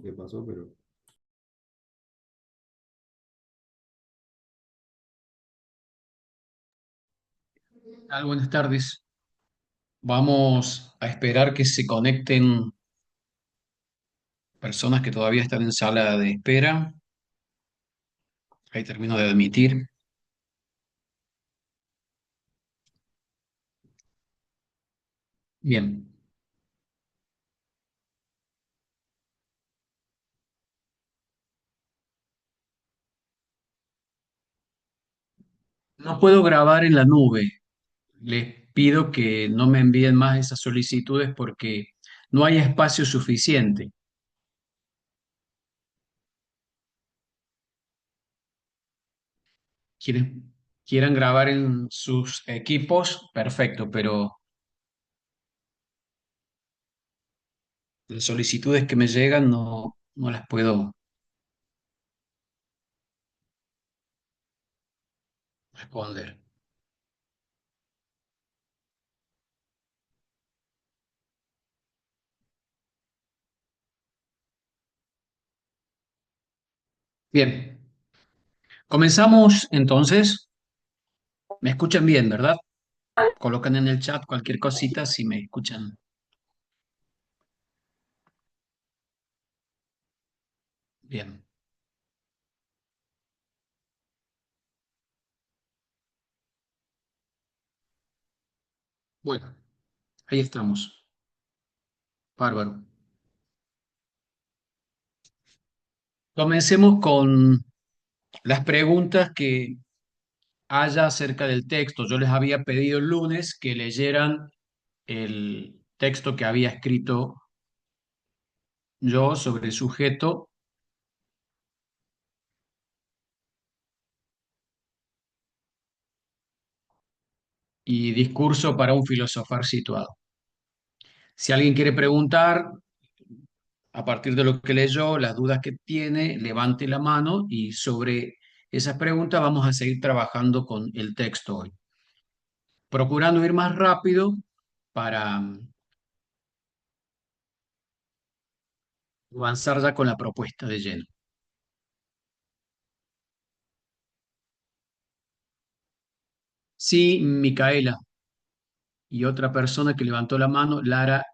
¿Qué pasó? Pero Buenas tardes. Vamos a esperar que se conecten personas que todavía están en sala de espera. Ahí termino de admitir. Bien. No puedo grabar en la nube. Les pido que no me envíen más esas solicitudes porque no hay espacio suficiente. Quienes quieran grabar en sus equipos, perfecto, pero las solicitudes que me llegan no las puedo responder. Bien. Comenzamos entonces. Me escuchan bien, ¿verdad? Colocan en el chat cualquier cosita si me escuchan bien. Bueno, ahí estamos. Bárbaro. Comencemos con las preguntas que haya acerca del texto. Yo les había pedido el lunes que leyeran el texto que había escrito yo sobre el sujeto y discurso para un filosofar situado. Si alguien quiere preguntar a partir de lo que leyó, las dudas que tiene, levante la mano y sobre esas preguntas vamos a seguir trabajando con el texto hoy, procurando ir más rápido para avanzar ya con la propuesta de lleno. Sí, Micaela y otra persona que levantó la mano, Lara,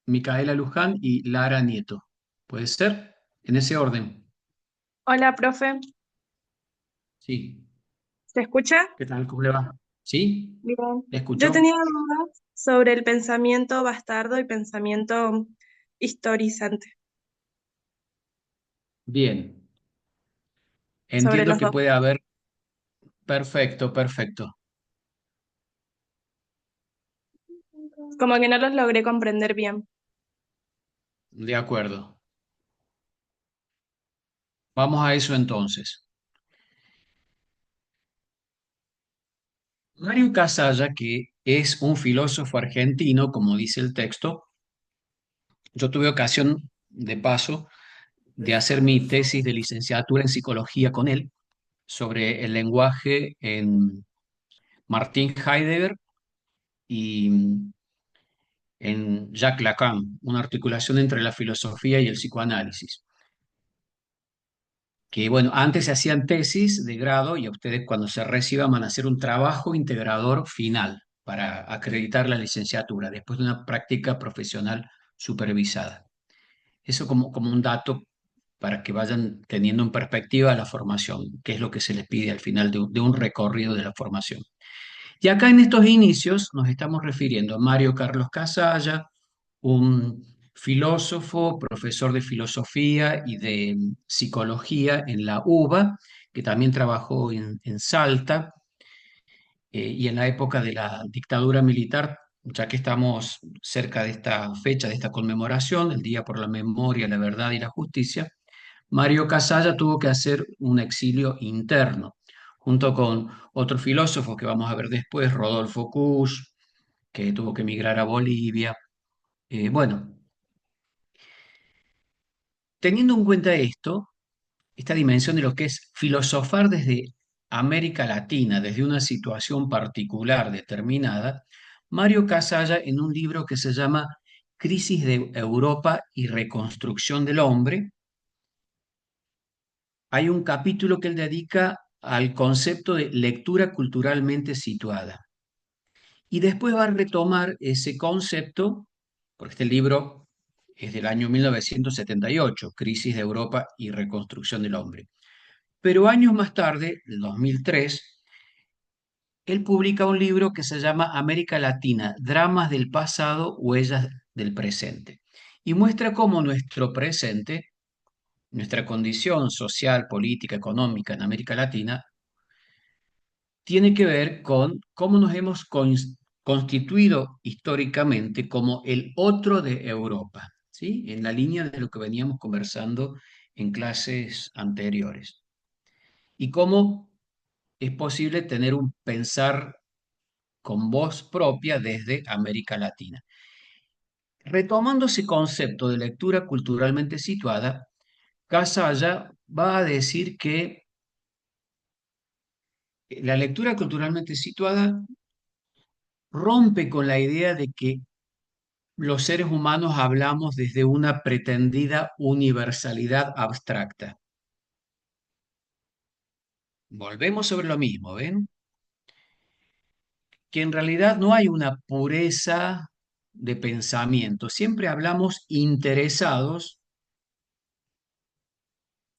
Micaela Luján y Lara Nieto. ¿Puede ser? En ese orden. Hola, profe. Sí. ¿Se escucha? ¿Qué tal? ¿Cómo le va? ¿Sí? Bien. ¿Le Yo escuchó? tenía dudas sobre el pensamiento bastardo y pensamiento historizante, Bien. sobre Entiendo los que dos. puede haber. Perfecto, perfecto. Como que no los logré comprender bien. De acuerdo. Vamos a eso entonces. Mario Casalla, que es un filósofo argentino, como dice el texto, yo tuve ocasión, de paso, de hacer mi tesis de licenciatura en psicología con él sobre el lenguaje en Martin Heidegger y en Jacques Lacan, una articulación entre la filosofía y el psicoanálisis. Que bueno, antes se hacían tesis de grado y a ustedes cuando se reciban van a hacer un trabajo integrador final para acreditar la licenciatura, después de una práctica profesional supervisada. Eso como un dato para que vayan teniendo en perspectiva la formación, que es lo que se les pide al final de un recorrido de la formación. Y acá en estos inicios nos estamos refiriendo a Mario Carlos Casalla, un filósofo, profesor de filosofía y de psicología en la UBA, que también trabajó en Salta y en la época de la dictadura militar, ya que estamos cerca de esta fecha, de esta conmemoración, el Día por la Memoria, la Verdad y la Justicia, Mario Casalla tuvo que hacer un exilio interno, junto con otro filósofo que vamos a ver después, Rodolfo Kusch, que tuvo que emigrar a Bolivia. Bueno, teniendo en cuenta esto, esta dimensión de lo que es filosofar desde América Latina, desde una situación particular determinada, Mario Casalla, en un libro que se llama Crisis de Europa y Reconstrucción del Hombre, hay un capítulo que él dedica al concepto de lectura culturalmente situada. Y después va a retomar ese concepto, porque este libro es del año 1978, Crisis de Europa y Reconstrucción del Hombre. Pero años más tarde, en 2003, él publica un libro que se llama América Latina, Dramas del pasado, huellas del presente. Y muestra cómo nuestro presente, nuestra condición social, política, económica en América Latina, tiene que ver con cómo nos hemos constituido históricamente como el otro de Europa, ¿sí? En la línea de lo que veníamos conversando en clases anteriores. Y cómo es posible tener un pensar con voz propia desde América Latina. Retomando ese concepto de lectura culturalmente situada, Casalla va a decir que la lectura culturalmente situada rompe con la idea de que los seres humanos hablamos desde una pretendida universalidad abstracta. Volvemos sobre lo mismo, ¿ven? Que en realidad no hay una pureza de pensamiento. Siempre hablamos interesados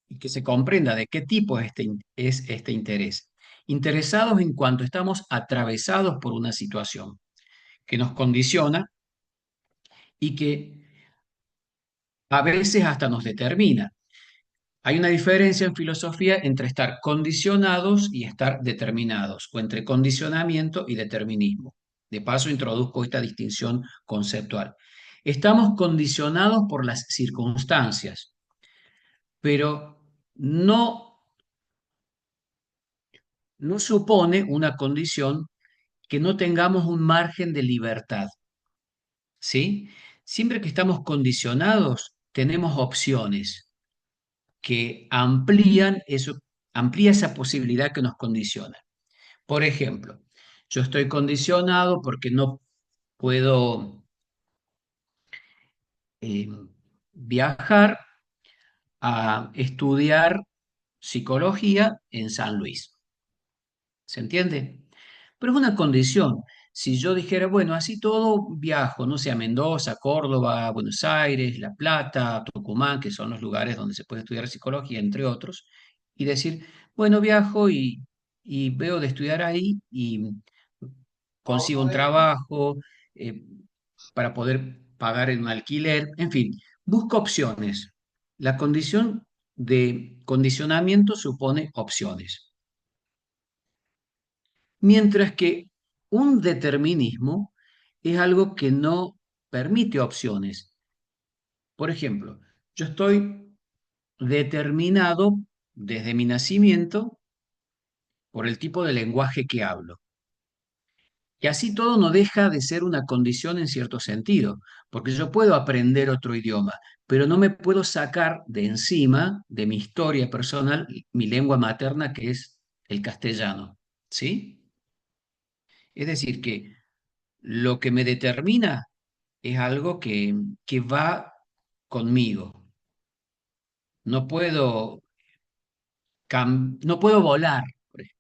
y que se comprenda de qué tipo es este interés. Interesados en cuanto estamos atravesados por una situación que nos condiciona y que a veces hasta nos determina. Hay una diferencia en filosofía entre estar condicionados y estar determinados, o entre condicionamiento y determinismo. De paso, introduzco esta distinción conceptual. Estamos condicionados por las circunstancias, pero no supone una condición que no tengamos un margen de libertad, ¿sí? Siempre que estamos condicionados, tenemos opciones que amplía esa posibilidad que nos condiciona. Por ejemplo, yo estoy condicionado porque no puedo eh, viajar a estudiar psicología en San Luis. ¿Se entiende? Pero es una condición. Si yo dijera, bueno, así todo viajo, no sé, a Mendoza, Córdoba, Buenos Aires, La Plata, Tucumán, que son los lugares donde se puede estudiar psicología, entre otros, y decir, bueno, viajo y veo de estudiar ahí y consigo un trabajo eh, para poder pagar un alquiler, en fin, busco opciones. La condición de condicionamiento supone opciones. Mientras que un determinismo es algo que no permite opciones. Por ejemplo, yo estoy determinado desde mi nacimiento por el tipo de lenguaje que hablo. Y así todo no deja de ser una condición en cierto sentido, porque yo puedo aprender otro idioma, pero no me puedo sacar de encima de mi historia personal mi lengua materna, que es el castellano. ¿Sí? Es decir, que lo que me determina es algo que va conmigo. No puedo, no puedo volar,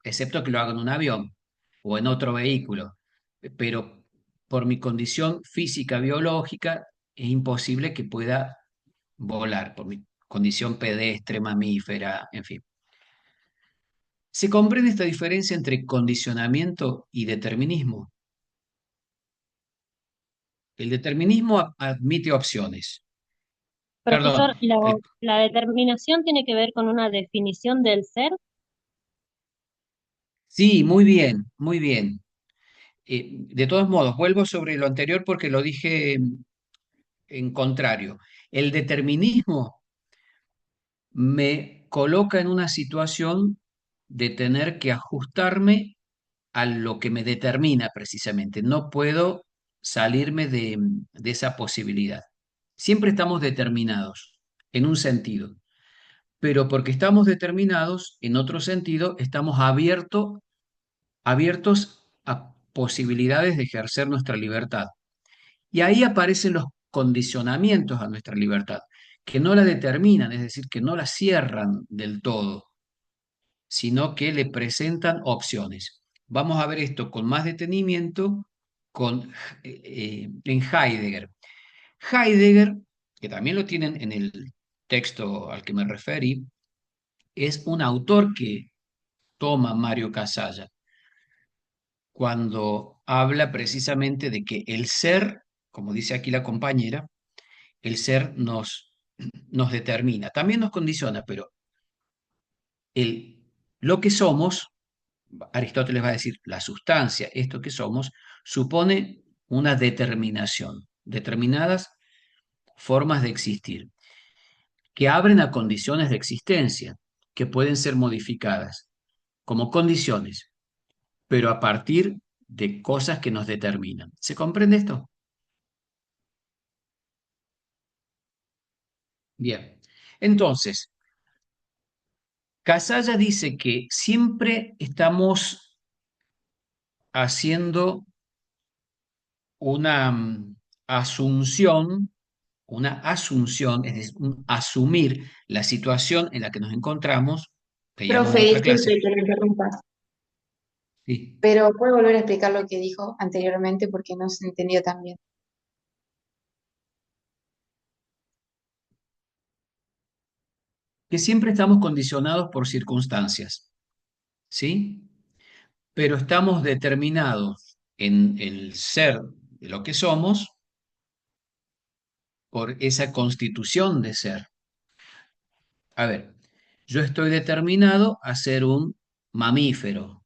excepto que lo haga en un avión o en otro vehículo, pero por mi condición física biológica es imposible que pueda volar, por mi condición pedestre, mamífera, en fin. ¿Se comprende esta diferencia entre condicionamiento y determinismo? El determinismo admite opciones. Perdón, Profesor, ¿la determinación tiene que ver con una definición del ser? Sí, muy bien, muy bien. De todos modos, vuelvo sobre lo anterior porque lo dije en contrario. El determinismo me coloca en una situación de tener que ajustarme a lo que me determina precisamente. No puedo salirme de esa posibilidad. Siempre estamos determinados en un sentido, pero porque estamos determinados en otro sentido, estamos abiertos a posibilidades de ejercer nuestra libertad. Y ahí aparecen los condicionamientos a nuestra libertad, que no la determinan, es decir, que no la cierran del todo, sino que le presentan opciones. Vamos a ver esto con más detenimiento en Heidegger. Heidegger, que también lo tienen en el texto al que me referí, es un autor que toma Mario Casalla cuando habla precisamente de que el ser, como dice aquí la compañera, el ser nos determina, también nos condiciona, pero el, lo que somos, Aristóteles va a decir, la sustancia, esto que somos, supone una determinación, determinadas formas de existir, que abren a condiciones de existencia, que pueden ser modificadas como condiciones, pero a partir de cosas que nos determinan. ¿Se comprende esto? Bien. Entonces, Casalla dice que siempre estamos haciendo una asunción, es decir, un asumir la situación en la que nos encontramos, veíamos Profe, en otra clase. disculpe que lo interrumpa, Sí, pero ¿puede volver a explicar lo que dijo anteriormente porque no se entendió tan bien? que siempre estamos condicionados por circunstancias, ¿sí? Pero estamos determinados en el ser de lo que somos por esa constitución de ser. A ver, yo estoy determinado a ser un mamífero,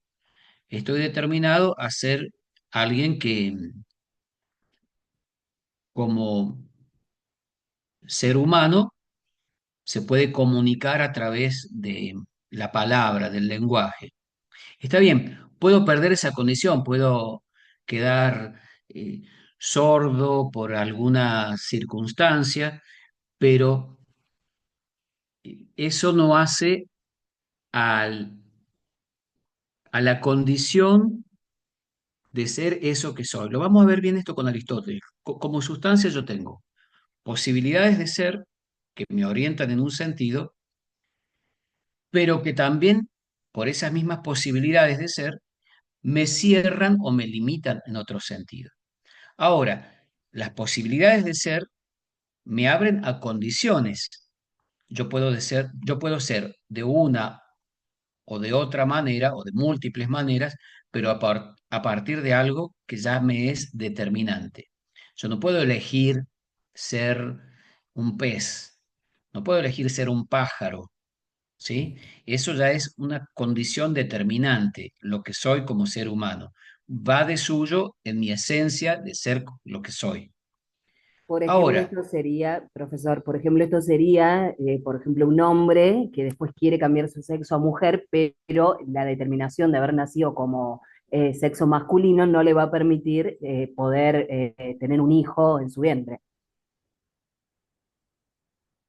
estoy determinado a ser alguien que como ser humano se puede comunicar a través de la palabra, del lenguaje. Está bien, puedo perder esa condición, puedo quedar sordo por alguna circunstancia, pero eso no hace al- a la condición de ser eso que soy. Lo vamos a ver bien esto con Aristóteles. Como sustancia yo tengo posibilidades de ser que me orientan en un sentido, pero que también por esas mismas posibilidades de ser me cierran o me limitan en otro sentido. Ahora, las posibilidades de ser me abren a condiciones. Yo puedo ser de una o de otra manera o de múltiples maneras, pero a partir de algo que ya me es determinante. Yo no puedo elegir ser un pez, no puedo elegir ser un pájaro, ¿sí? Eso ya es una condición determinante, lo que soy como ser humano. Va de suyo en mi esencia de ser lo que soy. Por ejemplo, Ahora, esto sería, profesor, por ejemplo, esto sería, por ejemplo, un hombre que después quiere cambiar su sexo a mujer, pero la determinación de haber nacido como sexo masculino no le va a permitir poder tener un hijo en su vientre.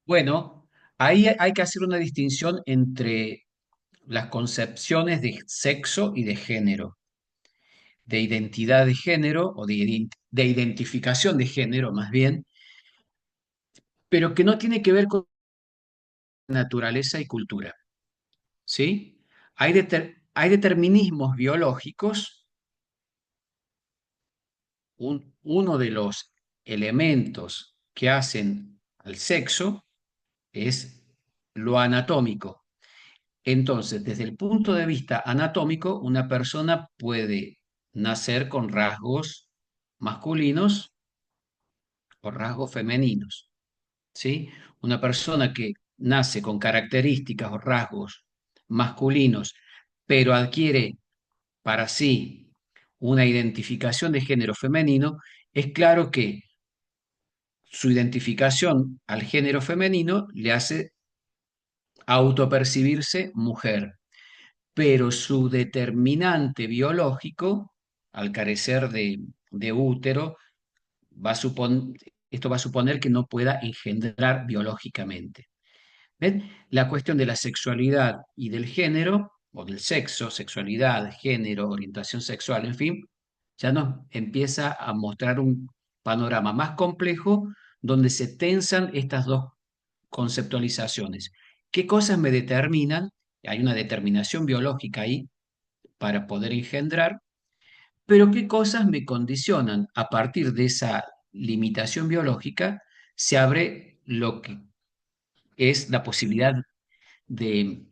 bueno, ahí hay que hacer una distinción entre las concepciones de sexo y de género, de identidad de género o de identificación de género más bien, pero que no tiene que ver con naturaleza y cultura, ¿sí? Hay determinismos biológicos, uno de los elementos que hacen al sexo es lo anatómico. Entonces, desde el punto de vista anatómico, una persona puede nacer con rasgos masculinos o rasgos femeninos, ¿sí? Una persona que nace con características o rasgos masculinos, pero adquiere para sí una identificación de género femenino, es claro que su identificación al género femenino le hace autopercibirse mujer, pero su determinante biológico, al carecer de útero, esto va a suponer que no pueda engendrar biológicamente. ¿Ven? La cuestión de la sexualidad y del género, o del sexo, sexualidad, género, orientación sexual, en fin, ya nos empieza a mostrar un panorama más complejo donde se tensan estas dos conceptualizaciones. ¿Qué cosas me determinan? Hay una determinación biológica ahí para poder engendrar, pero qué cosas me condicionan. A partir de esa limitación biológica se abre lo que es la posibilidad de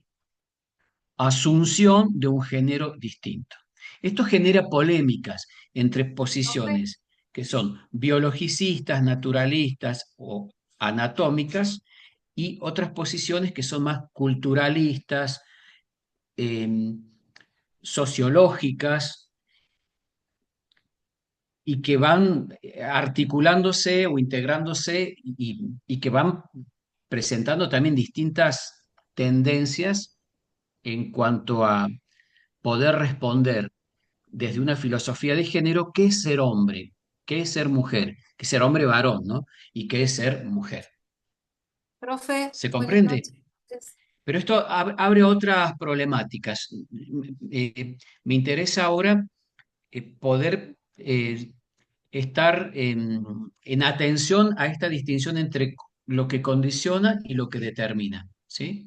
asunción de un género distinto. Esto genera polémicas entre Profe, posiciones que son biologicistas, naturalistas o anatómicas y otras posiciones que son más culturalistas, eh, sociológicas y que van articulándose o integrándose y que van presentando también distintas tendencias en cuanto a poder responder desde una filosofía de género qué es ser hombre, qué es ser mujer, qué es ser hombre varón, ¿no? Y qué es ser mujer. profe, ¿Se buenas comprende? noches. Pero esto abre otras problemáticas. Me interesa ahora poder estar en atención a esta distinción entre lo que condiciona y lo que determina, ¿sí?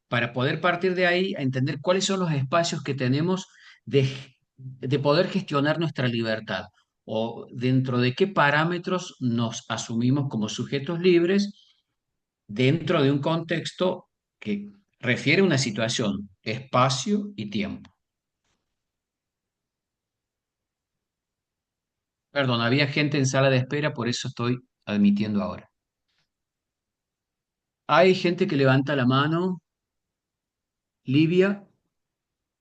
Para poder partir de ahí a entender cuáles son los espacios que tenemos de poder gestionar nuestra libertad o dentro de qué parámetros nos asumimos como sujetos libres dentro de un contexto que refiere a una situación, espacio y tiempo. Perdón, había gente en sala de espera, por eso estoy admitiendo ahora. Hay gente que levanta la mano. Livia,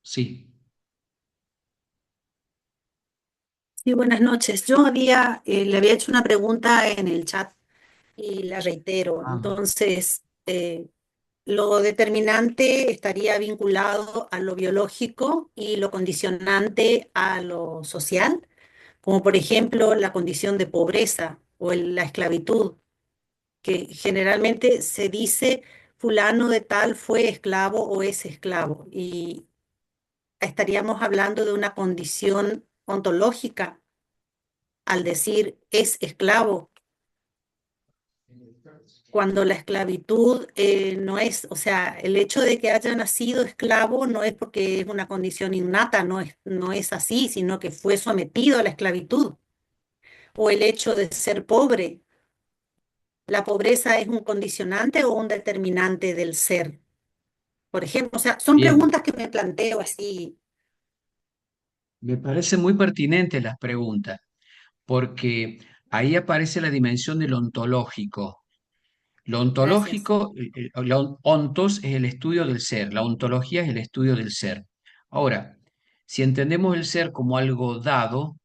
sí. Sí, buenas noches. Le había hecho una pregunta en el chat y la reitero. Ah, Entonces, lo determinante estaría vinculado a lo biológico y lo condicionante a lo social, como por ejemplo la condición de pobreza o la esclavitud, que generalmente se dice fulano de tal fue esclavo o es esclavo, y estaríamos hablando de una condición ontológica al decir es esclavo, cuando la esclavitud no es, o sea, el hecho de que haya nacido esclavo no es porque es una condición innata, no es así, sino que fue sometido a la esclavitud. O el hecho de ser pobre, ¿la pobreza es un condicionante o un determinante del ser? Por ejemplo, o sea, son bien. preguntas que me planteo así. Me parece muy pertinente las preguntas, porque ahí aparece la dimensión del ontológico. Lo Gracias. ontológico, ontos es el estudio del ser, la ontología es el estudio del ser. Ahora, si entendemos el ser como algo dado,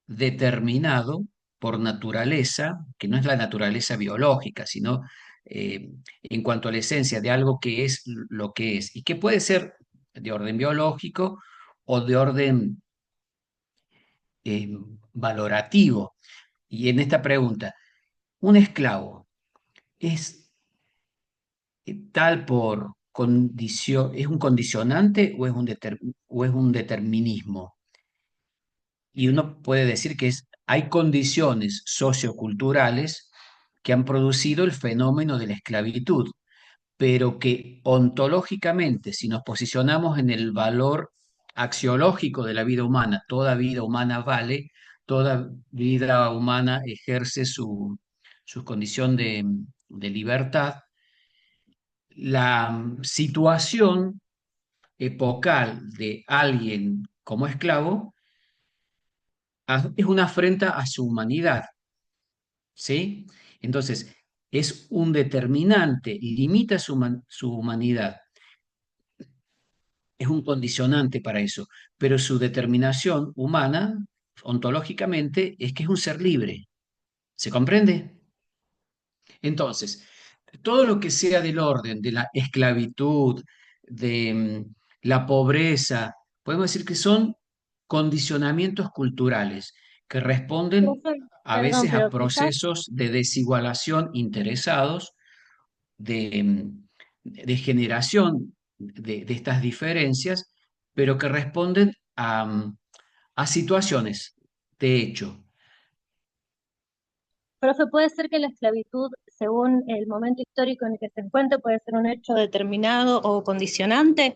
determinado por naturaleza, que no es la naturaleza biológica, sino en cuanto a la esencia de algo que es lo que es, y que puede ser de orden biológico o de orden eh, valorativo. Y en esta pregunta, ¿un esclavo es tal por condición, es un condicionante o es o es un determinismo? Y uno puede decir que hay condiciones socioculturales que han producido el fenómeno de la esclavitud, pero que ontológicamente, si nos posicionamos en el valor axiológico de la vida humana, toda vida humana vale, toda vida humana ejerce su condición de libertad, la situación epocal de alguien como esclavo es una afrenta a su humanidad, ¿sí? Entonces, es un determinante, limita su humanidad. es un condicionante para eso, pero su determinación humana, ontológicamente, es que es un ser libre. ¿Se comprende? Entonces, todo lo que sea del orden de la esclavitud, de la pobreza, podemos decir que son condicionamientos culturales que responden Profe, a perdón, veces a pero quizás, procesos de desigualación interesados, de generación de estas diferencias, pero que responden a situaciones de hecho. profe, puede ser que la esclavitud, según el momento histórico en el que se encuentre, puede ser un hecho determinado o condicionante.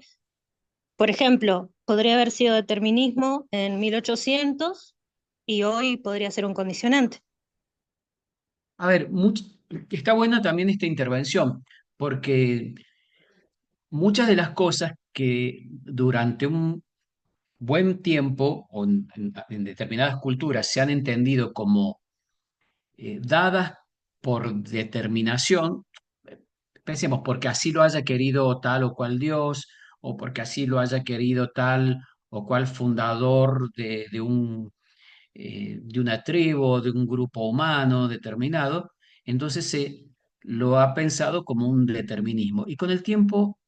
Por ejemplo, podría haber sido determinismo en 1800 y hoy podría ser un condicionante. A ver, está buena también esta intervención, porque muchas de las cosas que durante un buen tiempo o en determinadas culturas se han entendido como dadas por determinación, eh, pensemos porque así lo haya querido tal o cual Dios, o porque así lo haya querido tal o cual fundador de una tribu, de un grupo humano determinado, entonces se lo ha pensado como un determinismo. Y con el tiempo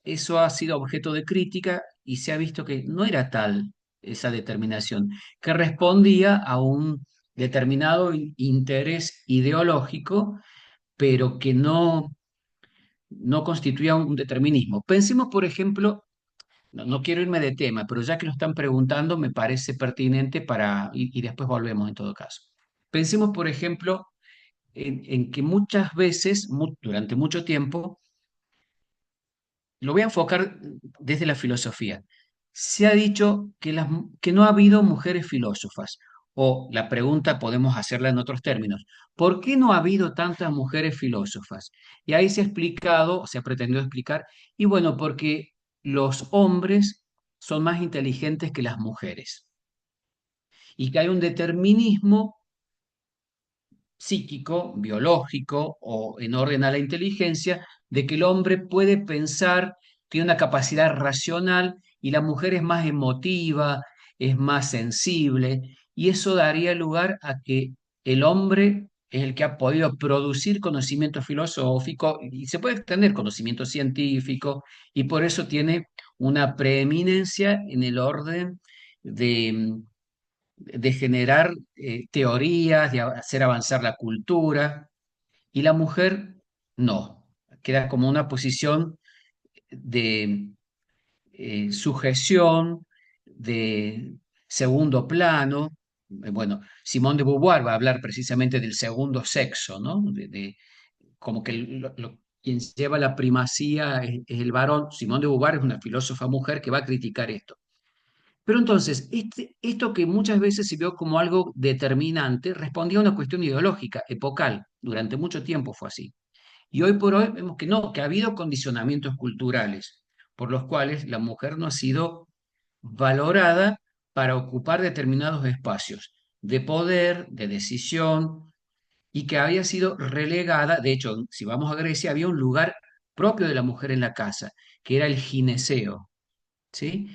eso ha sido objeto de crítica y se ha visto que no era tal esa determinación, que respondía a un determinado interés ideológico, pero que no constituía un determinismo. Pensemos, por ejemplo, no quiero irme de tema, pero ya que lo están preguntando, me parece pertinente y después volvemos en todo caso. Pensemos, por ejemplo, en que muchas veces, durante mucho tiempo, lo voy a enfocar desde la filosofía. Se ha dicho que no ha habido mujeres filósofas, o la pregunta podemos hacerla en otros términos, ¿por qué no ha habido tantas mujeres filósofas? Y ahí se ha explicado, o se ha pretendido explicar, y bueno, porque los hombres son más inteligentes que las mujeres, y que hay un determinismo psíquico, biológico o en orden a la inteligencia, de que el hombre puede pensar, tiene una capacidad racional y la mujer es más emotiva, es más sensible, y eso daría lugar a que el hombre es el que ha podido producir conocimiento filosófico y se puede extender conocimiento científico, y por eso tiene una preeminencia en el orden de generar teorías, de hacer avanzar la cultura, y la mujer no, queda como una posición de sujeción, de segundo plano. Bueno, Simone de Beauvoir va a hablar precisamente del segundo sexo, ¿no? Como que quien lleva la primacía es el varón. Simone de Beauvoir es una filósofa mujer que va a criticar esto. Pero entonces, esto que muchas veces se vio como algo determinante, respondía a una cuestión ideológica, epocal. Durante mucho tiempo fue así. Y hoy por hoy vemos que no, que ha habido condicionamientos culturales por los cuales la mujer no ha sido valorada para ocupar determinados espacios de poder, de decisión, y que había sido relegada. De hecho, si vamos a Grecia, había un lugar propio de la mujer en la casa, que era el gineceo, ¿sí?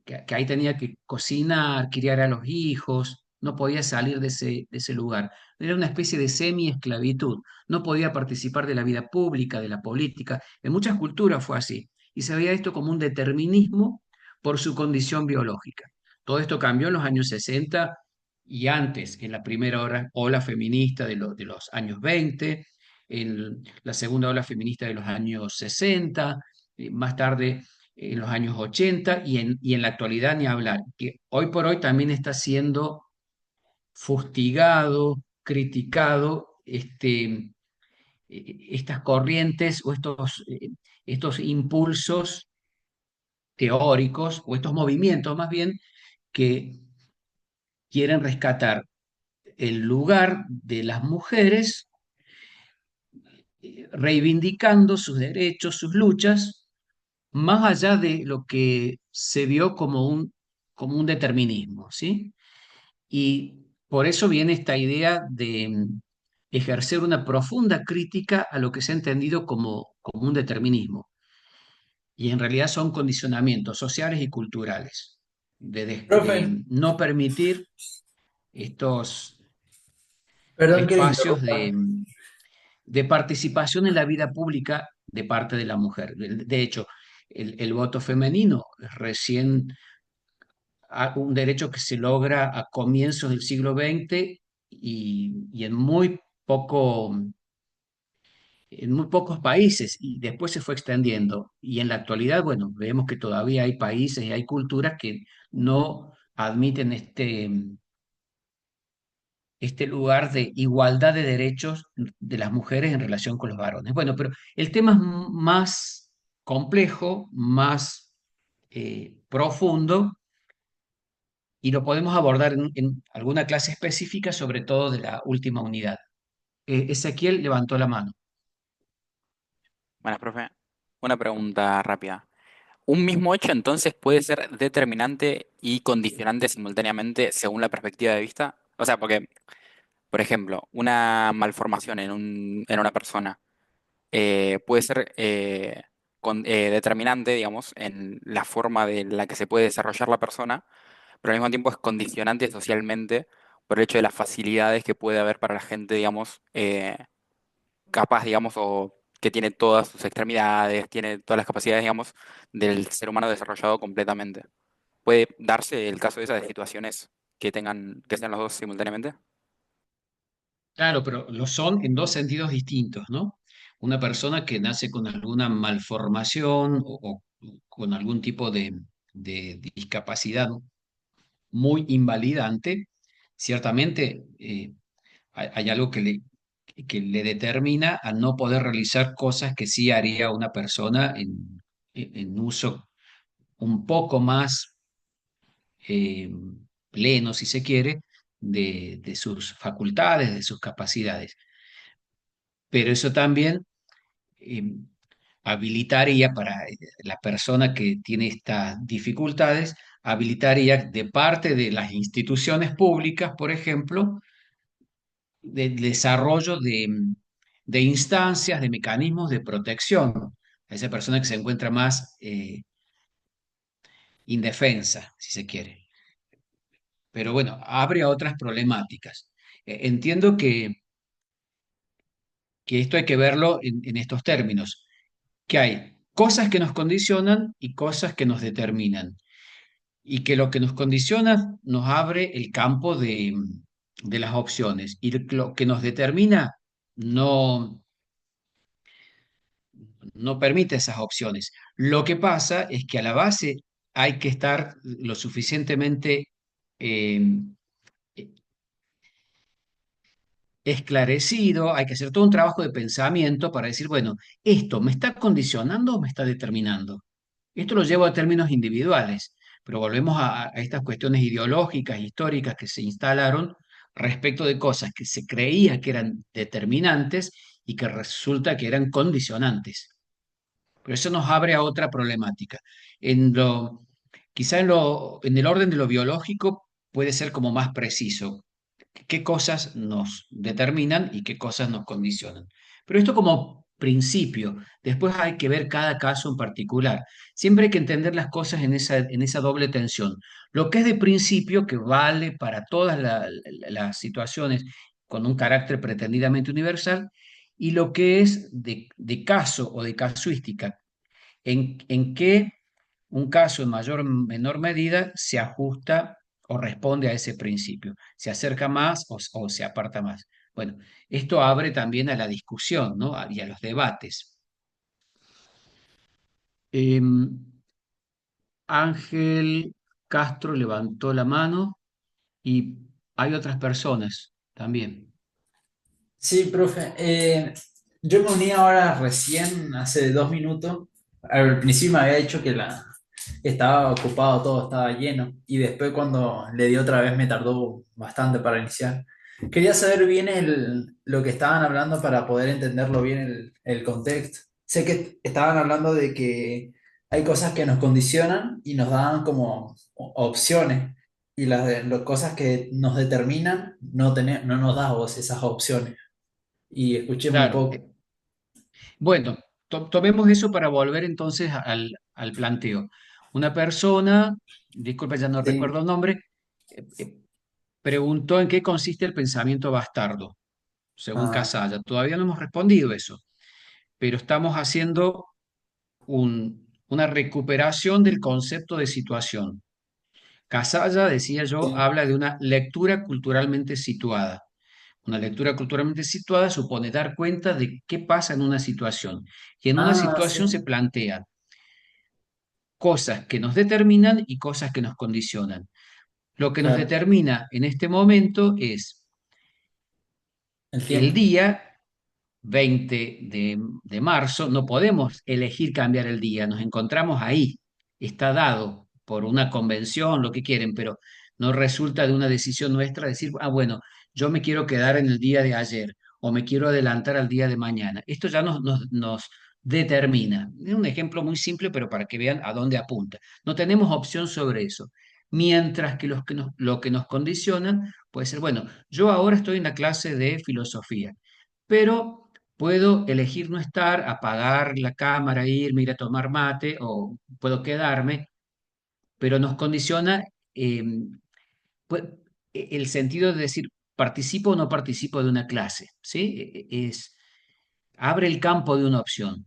Que ahí tenía que cocinar, criar a los hijos, no podía salir de ese lugar. Era una especie de semi-esclavitud, no podía participar de la vida pública, de la política. En muchas culturas fue así, y se veía esto como un determinismo por su condición biológica. Todo esto cambió en los años 60 y antes, en la primera ola feminista de los años 20, en la segunda ola feminista de los años 60, más tarde en los años 80 y en la actualidad ni hablar, que hoy por hoy también está siendo fustigado, criticado, estas corrientes o estos impulsos teóricos o estos movimientos más bien que quieren rescatar el lugar de las mujeres, reivindicando sus derechos, sus luchas, más allá de lo que se vio como un determinismo, ¿sí? Y por eso viene esta idea de ejercer una profunda crítica a lo que se ha entendido como un determinismo. y en realidad son condicionamientos sociales y culturales Profe, de no permitir estos perdón que le espacios interrumpa. de participación en la vida pública de parte de la mujer. De hecho, el voto femenino es recién un derecho que se logra a comienzos del siglo XX y en muy pocos países, y después se fue extendiendo. Y en la actualidad, bueno, vemos que todavía hay países y hay culturas que no admiten este lugar de igualdad de derechos de las mujeres en relación con los varones. Bueno, pero el tema es más complejo, más profundo, y lo podemos abordar en alguna clase específica, sobre todo de la última unidad. Ezequiel levantó la mano. Buenas, profe. Una pregunta rápida. ¿Un mismo hecho entonces puede ser determinante y condicionante simultáneamente según la perspectiva de vista? O sea, porque, por ejemplo, una malformación en una persona puede ser determinante, digamos, en la forma de la que se puede desarrollar la persona, pero al mismo tiempo es condicionante socialmente por el hecho de las facilidades que puede haber para la gente, digamos, capaz, digamos, o que tiene todas sus extremidades, tiene todas las capacidades, digamos, del ser humano desarrollado completamente. ¿Puede darse el caso de esas situaciones que tengan, que sean los dos simultáneamente? Claro, pero lo son en dos sentidos distintos, ¿no? Una persona que nace con alguna malformación o con algún tipo de discapacidad muy invalidante, ciertamente hay algo que le determina a no poder realizar cosas que sí haría una persona en uso un poco más eh, pleno, si se quiere, de sus facultades, de sus capacidades. Pero eso también eh, habilitaría para la persona que tiene estas dificultades, habilitaría de parte de las instituciones públicas, por ejemplo, del desarrollo de instancias, de mecanismos de protección a esa persona que se encuentra más indefensa, si se quiere. Pero bueno, abre a otras problemáticas. Entiendo que esto hay que verlo en estos términos, que hay cosas que nos condicionan y cosas que nos determinan, y que lo que nos condiciona nos abre el campo de las opciones, y lo que nos determina no, no permite esas opciones. Lo que pasa es que a la base hay que estar lo suficientemente eh, esclarecido, hay que hacer todo un trabajo de pensamiento para decir, bueno, ¿esto me está condicionando o me está determinando? Esto lo llevo a términos individuales, pero volvemos a estas cuestiones ideológicas, históricas que se instalaron respecto de cosas que se creía que eran determinantes y que resulta que eran condicionantes. Pero eso nos abre a otra problemática. En lo, quizá en el orden de lo biológico puede ser como más preciso qué cosas nos determinan y qué cosas nos condicionan. Pero esto como principio, después hay que ver cada caso en particular. Siempre hay que entender las cosas en esa doble tensión. Lo que es de principio, que vale para todas las situaciones con un carácter pretendidamente universal, y lo que es de caso o de casuística, en que un caso en mayor o menor medida se ajusta o responde a ese principio, se acerca más o se aparta más. Bueno, esto abre también a la discusión, ¿no? Y a los debates. Ángel Castro levantó la mano y hay otras personas también. Sí, profe. Yo me uní ahora recién, hace 2 minutos. Al principio me había dicho que estaba ocupado todo, estaba lleno. Y después cuando le di otra vez me tardó bastante para iniciar. Quería saber bien lo que estaban hablando para poder entenderlo bien el contexto. Sé que estaban hablando de que hay cosas que nos condicionan y nos dan como opciones. Y las cosas que nos determinan no nos da vos esas opciones y escuché muy Claro. poco. Bueno, tomemos eso para volver entonces al planteo. Una persona, disculpe, ya no Sí. recuerdo el nombre, preguntó en qué consiste el pensamiento bastardo, según Ah, Casalla. Todavía no hemos respondido eso, pero estamos haciendo una recuperación del concepto de situación. Casalla, decía yo, sí. habla de una lectura culturalmente situada. Una lectura culturalmente situada supone dar cuenta de qué pasa en una situación. Y en una Ah, situación sí. se plantean cosas que nos determinan y cosas que nos condicionan. Lo que nos Claro. determina en este momento es El el tiempo. día 20 de marzo, no podemos elegir cambiar el día, nos encontramos ahí, está dado por una convención, lo que quieren, pero no resulta de una decisión nuestra decir, ah, bueno, yo me quiero quedar en el día de ayer o me quiero adelantar al día de mañana. Esto ya nos determina. Es un ejemplo muy simple, pero para que vean a dónde apunta. No tenemos opción sobre eso. Mientras que, lo que nos condiciona puede ser, bueno, yo ahora estoy en la clase de filosofía, pero puedo elegir no estar, apagar la cámara, irme, ir a tomar mate o puedo quedarme, pero nos condiciona eh, pu- el sentido de decir, participo o no participo de una clase, ¿sí? Abre el campo de una opción,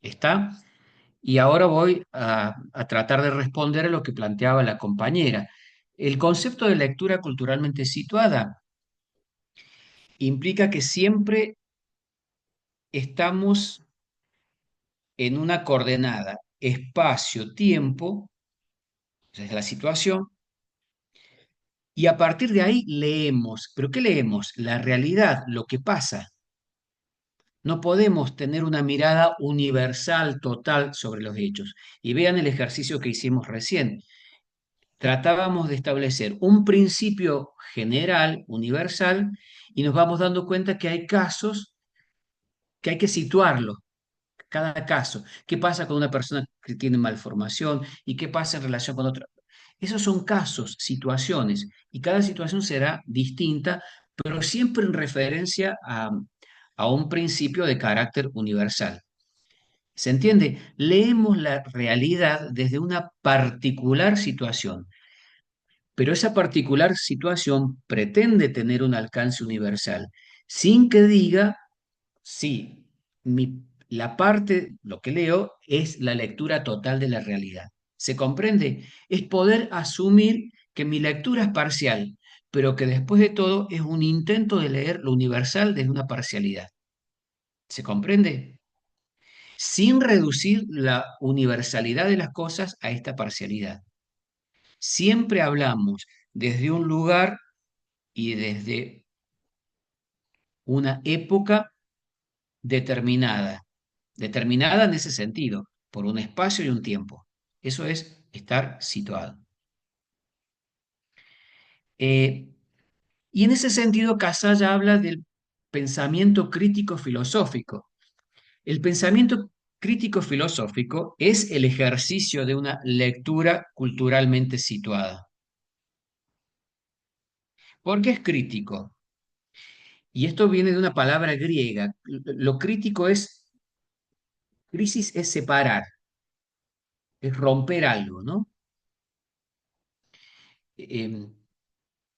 ¿está? Y ahora voy a tratar de responder a lo que planteaba la compañera. El concepto de lectura culturalmente situada implica que siempre estamos en una coordenada espacio-tiempo, esa es la situación, y a partir de ahí leemos. ¿Pero qué leemos? La realidad, lo que pasa. No podemos tener una mirada universal, total sobre los hechos. Y vean el ejercicio que hicimos recién. Tratábamos de establecer un principio general, universal, y nos vamos dando cuenta que hay casos que hay que situarlos, cada caso. ¿Qué pasa con una persona que tiene malformación y qué pasa en relación con otra? Esos son casos, situaciones, y cada situación será distinta, pero siempre en referencia a un principio de carácter universal. ¿Se entiende? Leemos la realidad desde una particular situación, pero esa particular situación pretende tener un alcance universal, sin que diga sí, la parte, lo que leo, es la lectura total de la realidad. ¿Se comprende? Es poder asumir que mi lectura es parcial, pero que después de todo es un intento de leer lo universal desde una parcialidad. ¿Se comprende? Sin reducir la universalidad de las cosas a esta parcialidad. Siempre hablamos desde un lugar y desde una época determinada, determinada en ese sentido, por un espacio y un tiempo. Eso es estar situado. Eh, y en ese sentido, Casalla habla del pensamiento crítico filosófico. El pensamiento crítico filosófico es el ejercicio de una lectura culturalmente situada. ¿Por qué es crítico? Y esto viene de una palabra griega. Lo crítico es, crisis es separar, es romper algo, ¿no? Em,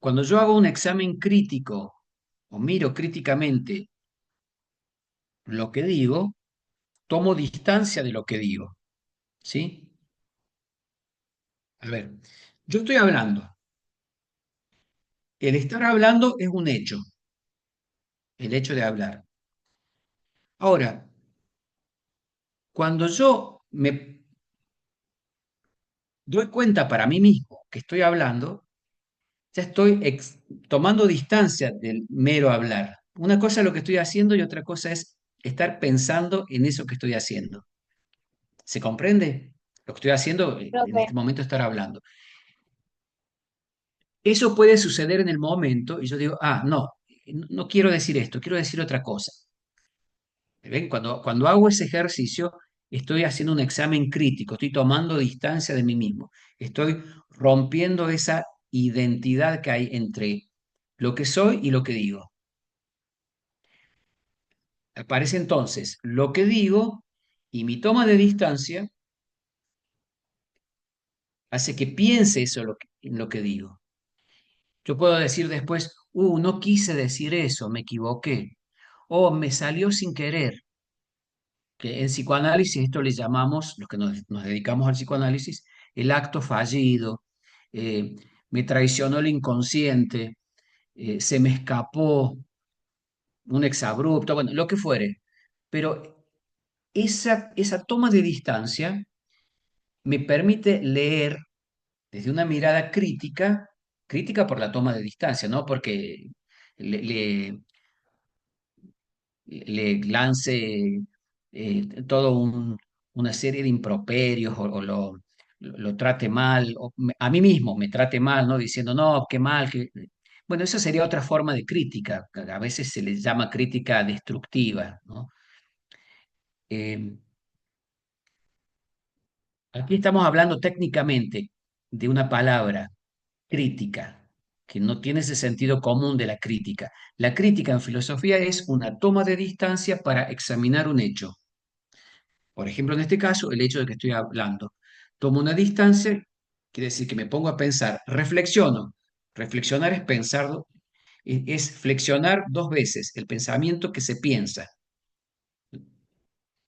Cuando yo hago un examen crítico o miro críticamente lo que digo, tomo distancia de lo que digo, ¿sí? A ver, yo estoy hablando. El estar hablando es un hecho, el hecho de hablar. Ahora, cuando yo me doy cuenta para mí mismo que estoy hablando, ya estoy tomando distancia del mero hablar. Una cosa es lo que estoy haciendo y otra cosa es estar pensando en eso que estoy haciendo. ¿Se comprende? Lo que estoy haciendo en Profe, este momento es estar hablando. Eso puede suceder en el momento y yo digo, ah, no, no quiero decir esto, quiero decir otra cosa. ¿Ven? Cuando hago ese ejercicio, estoy haciendo un examen crítico, estoy tomando distancia de mí mismo, estoy rompiendo esa identidad que hay entre lo que soy y lo que digo. Aparece entonces lo que digo y mi toma de distancia hace que piense eso en lo que digo. Yo puedo decir después, no quise decir eso, me equivoqué, o me salió sin querer, que en psicoanálisis esto le llamamos, los que nos dedicamos al psicoanálisis, el acto fallido, eh, me traicionó el inconsciente, se me escapó un exabrupto, bueno, lo que fuere. Pero esa toma de distancia me permite leer desde una mirada crítica, crítica por la toma de distancia, no porque le, le- le lance todo una serie de improperios o lo trate mal, o a mí mismo me trate mal, ¿no? Diciendo, no, qué mal, que... Bueno, esa sería otra forma de crítica, a veces se le llama crítica destructiva, ¿no? Eh, Aquí estamos hablando técnicamente de una palabra, crítica, que no tiene ese sentido común de la crítica. La crítica en filosofía es una toma de distancia para examinar un hecho. Por ejemplo, en este caso, el hecho de que estoy hablando. Tomo una distancia, quiere decir que me pongo a pensar, reflexiono. Reflexionar es pensar, es flexionar dos veces el pensamiento que se piensa.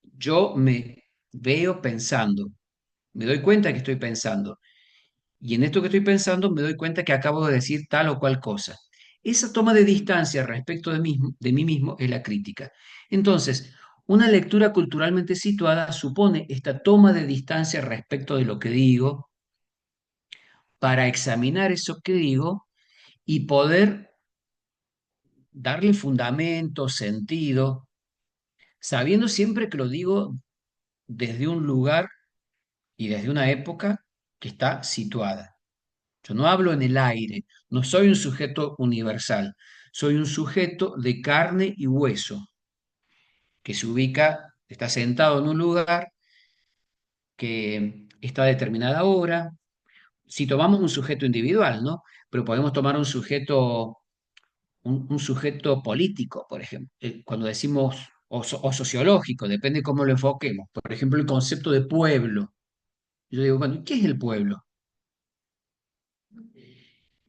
Yo me veo pensando, me doy cuenta que estoy pensando. Y en esto que estoy pensando me doy cuenta que acabo de decir tal o cual cosa. Esa toma de distancia respecto de mí mismo es la crítica. Entonces, una lectura culturalmente situada supone esta toma de distancia respecto de lo que digo para examinar eso que digo y poder darle fundamento, sentido, sabiendo siempre que lo digo desde un lugar y desde una época que está situada. Yo no hablo en el aire, no soy un sujeto universal, soy un sujeto de carne y hueso, que se ubica, está sentado en un lugar que está a determinada hora. Si tomamos un sujeto individual, ¿no? Pero podemos tomar un sujeto político, por ejemplo, cuando decimos, o sociológico, depende cómo lo enfoquemos. Por ejemplo, el concepto de pueblo. Yo digo, bueno, ¿qué es el pueblo?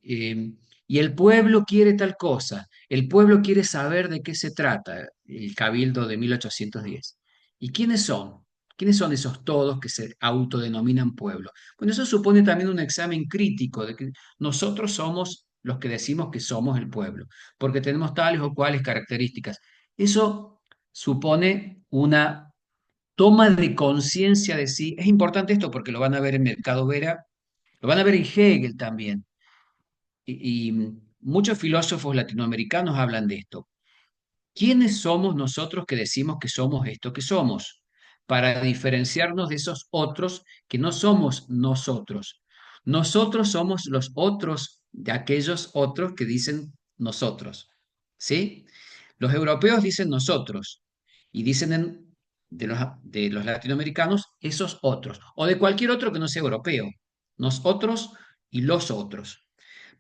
eh, y el pueblo quiere tal cosa, el pueblo quiere saber de qué se trata, el Cabildo de 1810. ¿Y quiénes son? ¿Quiénes son esos todos que se autodenominan pueblo? Bueno, eso supone también un examen crítico de que nosotros somos los que decimos que somos el pueblo, porque tenemos tales o cuales características. Eso supone una toma de conciencia de sí. Es importante esto porque lo van a ver en Mercado Vera, lo van a ver en Hegel también y muchos filósofos latinoamericanos hablan de esto. ¿Quiénes somos nosotros que decimos que somos esto que somos? Para diferenciarnos de esos otros que no somos nosotros. Nosotros somos los otros de aquellos otros que dicen nosotros. ¿Sí? Los europeos dicen nosotros y dicen de los latinoamericanos esos otros, o de cualquier otro que no sea europeo. Nosotros y los otros.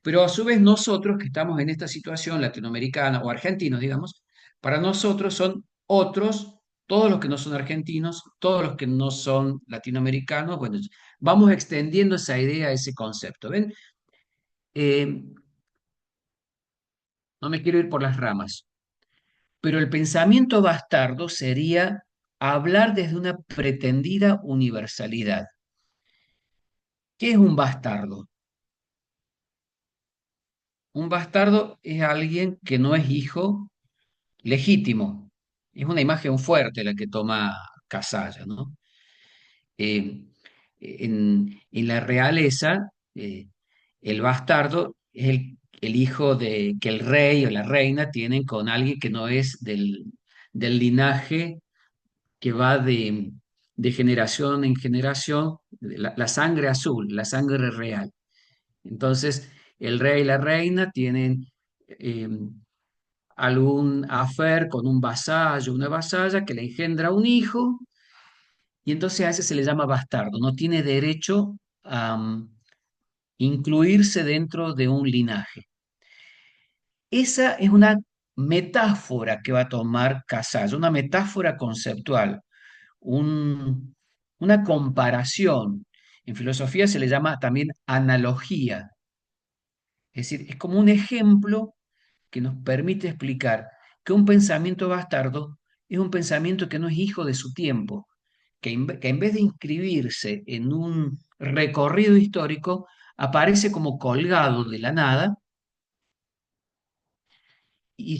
Pero a su vez nosotros que estamos en esta situación latinoamericana o argentinos, digamos, para nosotros son otros, todos los que no son argentinos, todos los que no son latinoamericanos. Bueno, vamos extendiendo esa idea, ese concepto. ¿Ven? Eh, no me quiero ir por las ramas, pero el pensamiento bastardo sería hablar desde una pretendida universalidad. ¿Qué es un bastardo? Un bastardo es alguien que no es hijo legítimo. Es una imagen fuerte la que toma Casalla, ¿no? Eh, en la realeza, el bastardo es el hijo que el rey o la reina tienen con alguien que no es del linaje que va de generación en generación, la sangre azul, la sangre real. Entonces, el rey y la reina tienen eh, algún afer con un vasallo, una vasalla que le engendra un hijo, y entonces a ese se le llama bastardo, no tiene derecho a incluirse dentro de un linaje. Esa es una metáfora que va a tomar Casalla, una metáfora conceptual, un- una comparación. En filosofía se le llama también analogía, es decir, es como un ejemplo que nos permite explicar que un pensamiento bastardo es un pensamiento que no es hijo de su tiempo, que en vez de inscribirse en un recorrido histórico, aparece como colgado de la nada y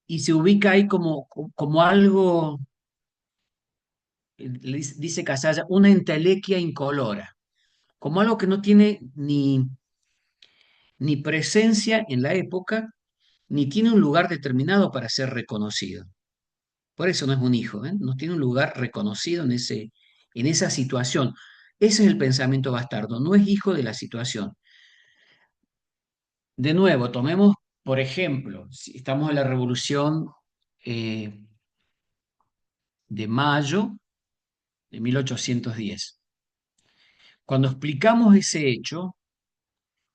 y se ubica ahí como algo, dice Casalla, una entelequia incolora, como algo que no tiene ni presencia en la época, ni tiene un lugar determinado para ser reconocido. Por eso no es un hijo, ¿eh? No tiene un lugar reconocido en esa situación. Ese es el pensamiento bastardo, no es hijo de la situación. De nuevo, tomemos, por ejemplo, si estamos en la Revolución eh, de mayo de 1810. Cuando explicamos ese hecho,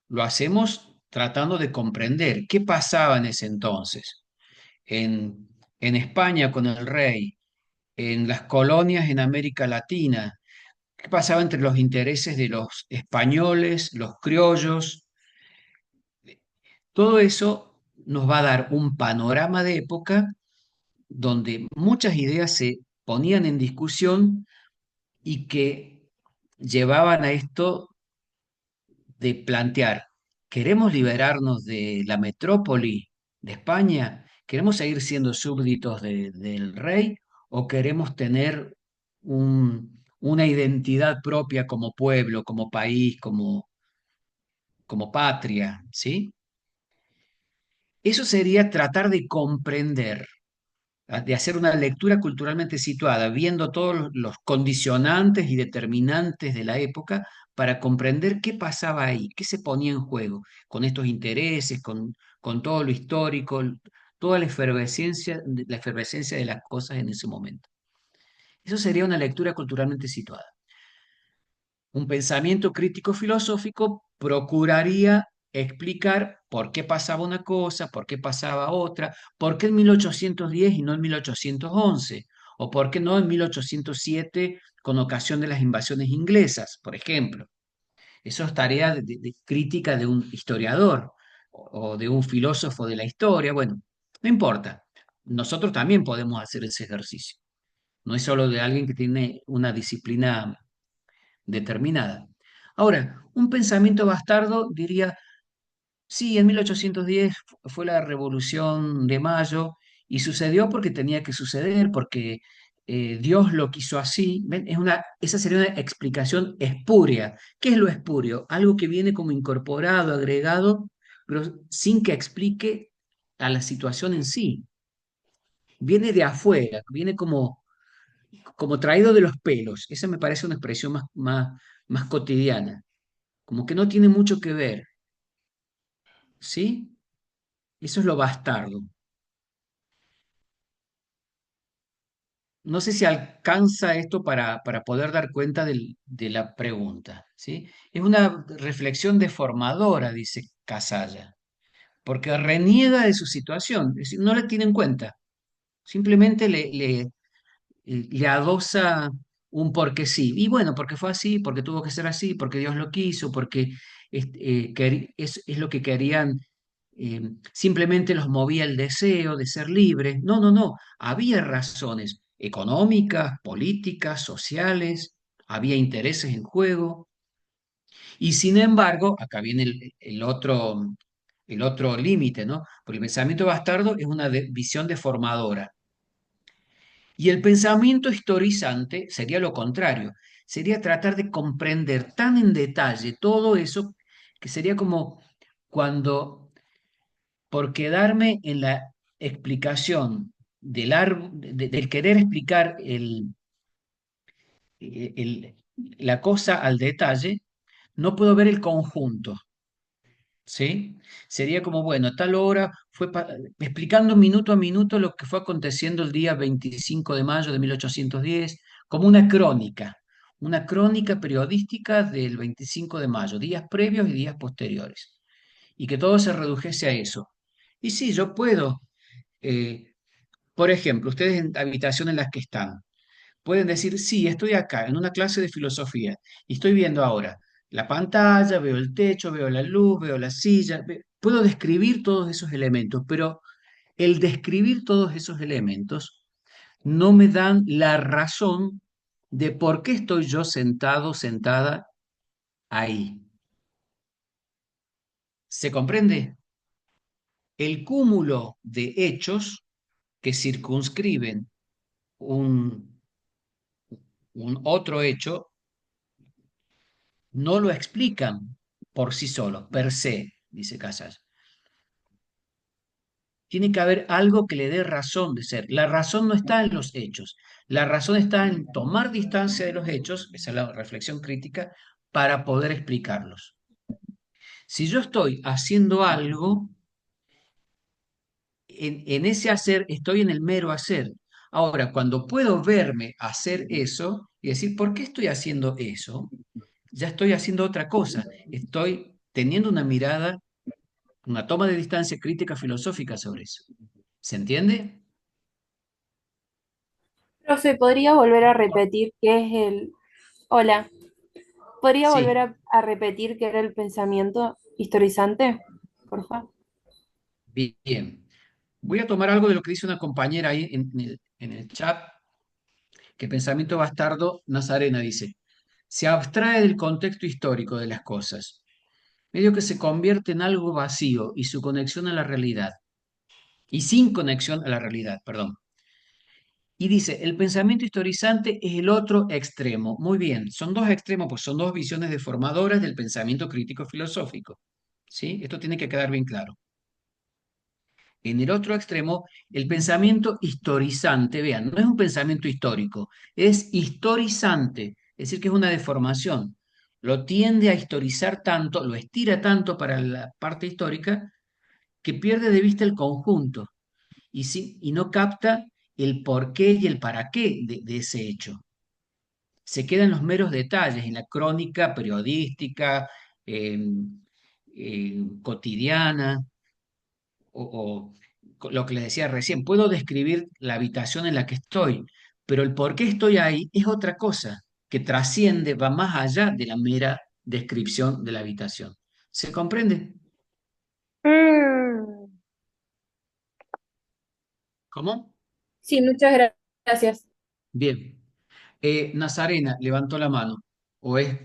lo hacemos tratando de comprender qué pasaba en ese entonces, en España con el rey, en las colonias en América Latina, qué pasaba entre los intereses de los españoles, los criollos. Todo eso nos va a dar un panorama de época donde muchas ideas se ponían en discusión y que llevaban a esto de plantear, ¿queremos liberarnos de la metrópoli de España? ¿Queremos seguir siendo súbditos del rey o queremos tener una identidad propia como pueblo, como país, como patria? ¿Sí? Eso sería tratar de comprender, de hacer una lectura culturalmente situada, viendo todos los condicionantes y determinantes de la época para comprender qué pasaba ahí, qué se ponía en juego con estos intereses, con todo lo histórico, toda la efervescencia de las cosas en ese momento. Eso sería una lectura culturalmente situada. Un pensamiento crítico filosófico procuraría explicar por qué pasaba una cosa, por qué pasaba otra, por qué en 1810 y no en 1811, o por qué no en 1807 con ocasión de las invasiones inglesas, por ejemplo. Eso es tarea de crítica de un historiador o de un filósofo de la historia. Bueno, no importa. Nosotros también podemos hacer ese ejercicio. No es solo de alguien que tiene una disciplina determinada. Ahora, un pensamiento bastardo diría, sí, en 1810 fue la Revolución de Mayo y sucedió porque tenía que suceder, porque Dios lo quiso así. ¿Ven? Esa sería una explicación espúrea. ¿Qué es lo espurio? Algo que viene como incorporado, agregado, pero sin que explique a la situación en sí. Viene de afuera, viene como traído de los pelos. Esa me parece una expresión más cotidiana, como que no tiene mucho que ver, ¿sí? Eso es lo bastardo. No sé si alcanza esto para poder dar cuenta de la pregunta, ¿sí? Es una reflexión deformadora, dice Casalla, porque reniega de su situación, es decir, no la tiene en cuenta, simplemente le adosa un porque sí. Y bueno, porque fue así, porque tuvo que ser así, porque Dios lo quiso, porque es lo que querían, simplemente los movía el deseo de ser libres. No, no, no. Había razones económicas, políticas, sociales, había intereses en juego. Y sin embargo, acá viene el otro límite, ¿no? Porque el pensamiento bastardo es una visión deformadora. Y el pensamiento historizante sería lo contrario, sería tratar de comprender tan en detalle todo eso que sería como cuando, por quedarme en la explicación del querer explicar el- la cosa al detalle, no puedo ver el conjunto. ¿Sí? Sería como, bueno, a tal hora explicando minuto a minuto lo que fue aconteciendo el día 25 de mayo de 1810, como una crónica periodística del 25 de mayo, días previos y días posteriores. y que todo se redujese a eso. Y sí, yo puedo, eh, por ejemplo, ustedes en la habitación en la que están, pueden decir, sí, estoy acá en una clase de filosofía y estoy viendo ahora la pantalla, veo el techo, veo la luz, veo la silla, puedo describir todos esos elementos, pero el describir todos esos elementos no me dan la razón de por qué estoy yo sentado, sentada ahí. ¿Se comprende? El cúmulo de hechos que circunscriben un, un otro hecho no lo explican por sí solo, per se, dice Casas. Tiene que haber algo que le dé razón de ser. La razón no está en los hechos. La razón está en tomar distancia de los hechos, esa es la reflexión crítica, para poder explicarlos. Si yo estoy haciendo algo, en ese hacer estoy en el mero hacer. Ahora, cuando puedo verme hacer eso y decir, ¿por qué estoy haciendo eso? Ya estoy haciendo otra cosa. Estoy teniendo una mirada, una toma de distancia crítica filosófica sobre eso. ¿Se entiende? Profe, ¿podría volver a repetir qué es el... Hola, ¿podría volver Sí, a repetir qué era el pensamiento historizante? Por favor. bien. Voy a tomar algo de lo que dice una compañera ahí en el chat, que pensamiento bastardo, Nazarena dice, se abstrae del contexto histórico de las cosas, medio que se convierte en algo vacío y su conexión a la realidad, y sin conexión a la realidad, perdón. Y dice, el pensamiento historizante es el otro extremo. Muy bien, son dos extremos, pues son dos visiones deformadoras del pensamiento crítico filosófico. ¿Sí? Esto tiene que quedar bien claro. En el otro extremo, el pensamiento historizante, vean, no es un pensamiento histórico, es historizante, es decir, que es una deformación. Lo tiende a historizar tanto, lo estira tanto para la parte histórica, que pierde de vista el conjunto y no capta el porqué y el para qué de ese hecho. Se queda en los meros detalles, en la crónica periodística, eh, cotidiana, lo que les decía recién, puedo describir la habitación en la que estoy, pero el por qué estoy ahí es otra cosa, que trasciende, va más allá de la mera descripción de la habitación. ¿Se comprende? Mm. ¿Cómo? Sí, muchas gracias. Bien. Nazarena levantó la mano. ¿O es?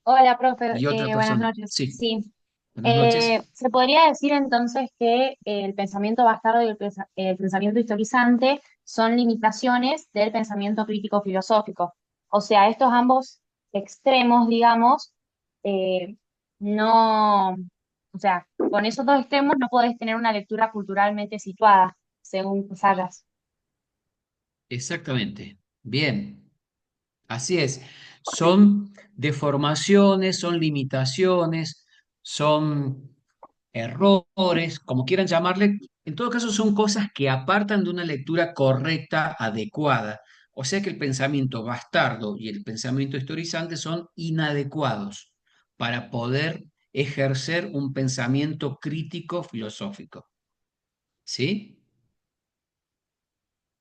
Hola, profe, Y otra buenas persona. noches. Sí. Sí, Buenas noches. se podría decir entonces que el pensamiento bastardo y el pensamiento historizante son limitaciones del pensamiento crítico filosófico. O sea, estos ambos extremos, digamos, eh, no, o sea, con esos dos extremos no podés tener una lectura culturalmente situada, según Sagas. Exactamente. Bien. Así es. Son deformaciones, son limitaciones, son errores, como quieran llamarle. En todo caso, son cosas que apartan de una lectura correcta, adecuada. O sea que el pensamiento bastardo y el pensamiento historizante son inadecuados para poder ejercer un pensamiento crítico filosófico. ¿Sí?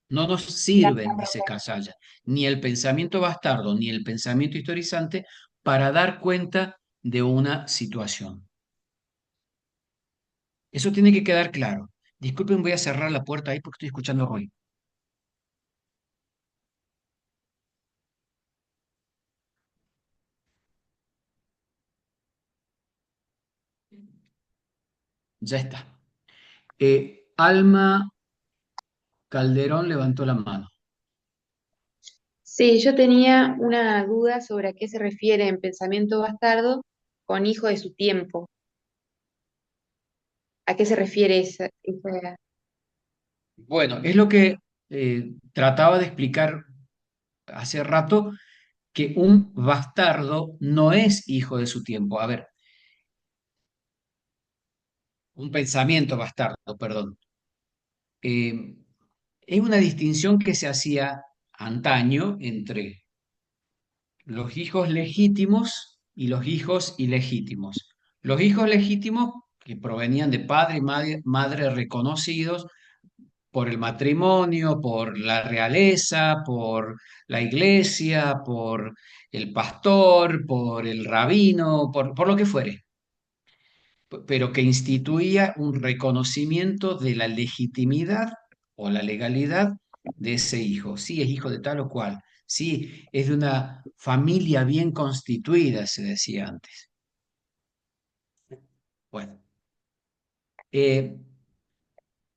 No nos Gracias, sirven, dice profe. Casalla, ni el pensamiento bastardo ni el pensamiento historizante para dar cuenta de una situación. Eso tiene que quedar claro. Disculpen, voy a cerrar la puerta ahí porque estoy escuchando ruido. Ya está. Alma Calderón levantó la mano. Sí, yo tenía una duda sobre a qué se refiere en Pensamiento Bastardo con hijo de su tiempo. ¿A qué se refiere esa? Bueno, es lo que trataba de explicar hace rato, que un bastardo no es hijo de su tiempo. A ver, un pensamiento bastardo, perdón. Eh, Es una distinción que se hacía antaño entre los hijos legítimos y los hijos ilegítimos. Los hijos legítimos que provenían de padre y madre reconocidos por el matrimonio, por la realeza, por la iglesia, por el pastor, por el rabino, por lo que fuere, pero que instituía un reconocimiento de la legitimidad o la legalidad de ese hijo. Sí, es hijo de tal o cual. Sí, es de una familia bien constituida, se decía antes. Bueno, eh,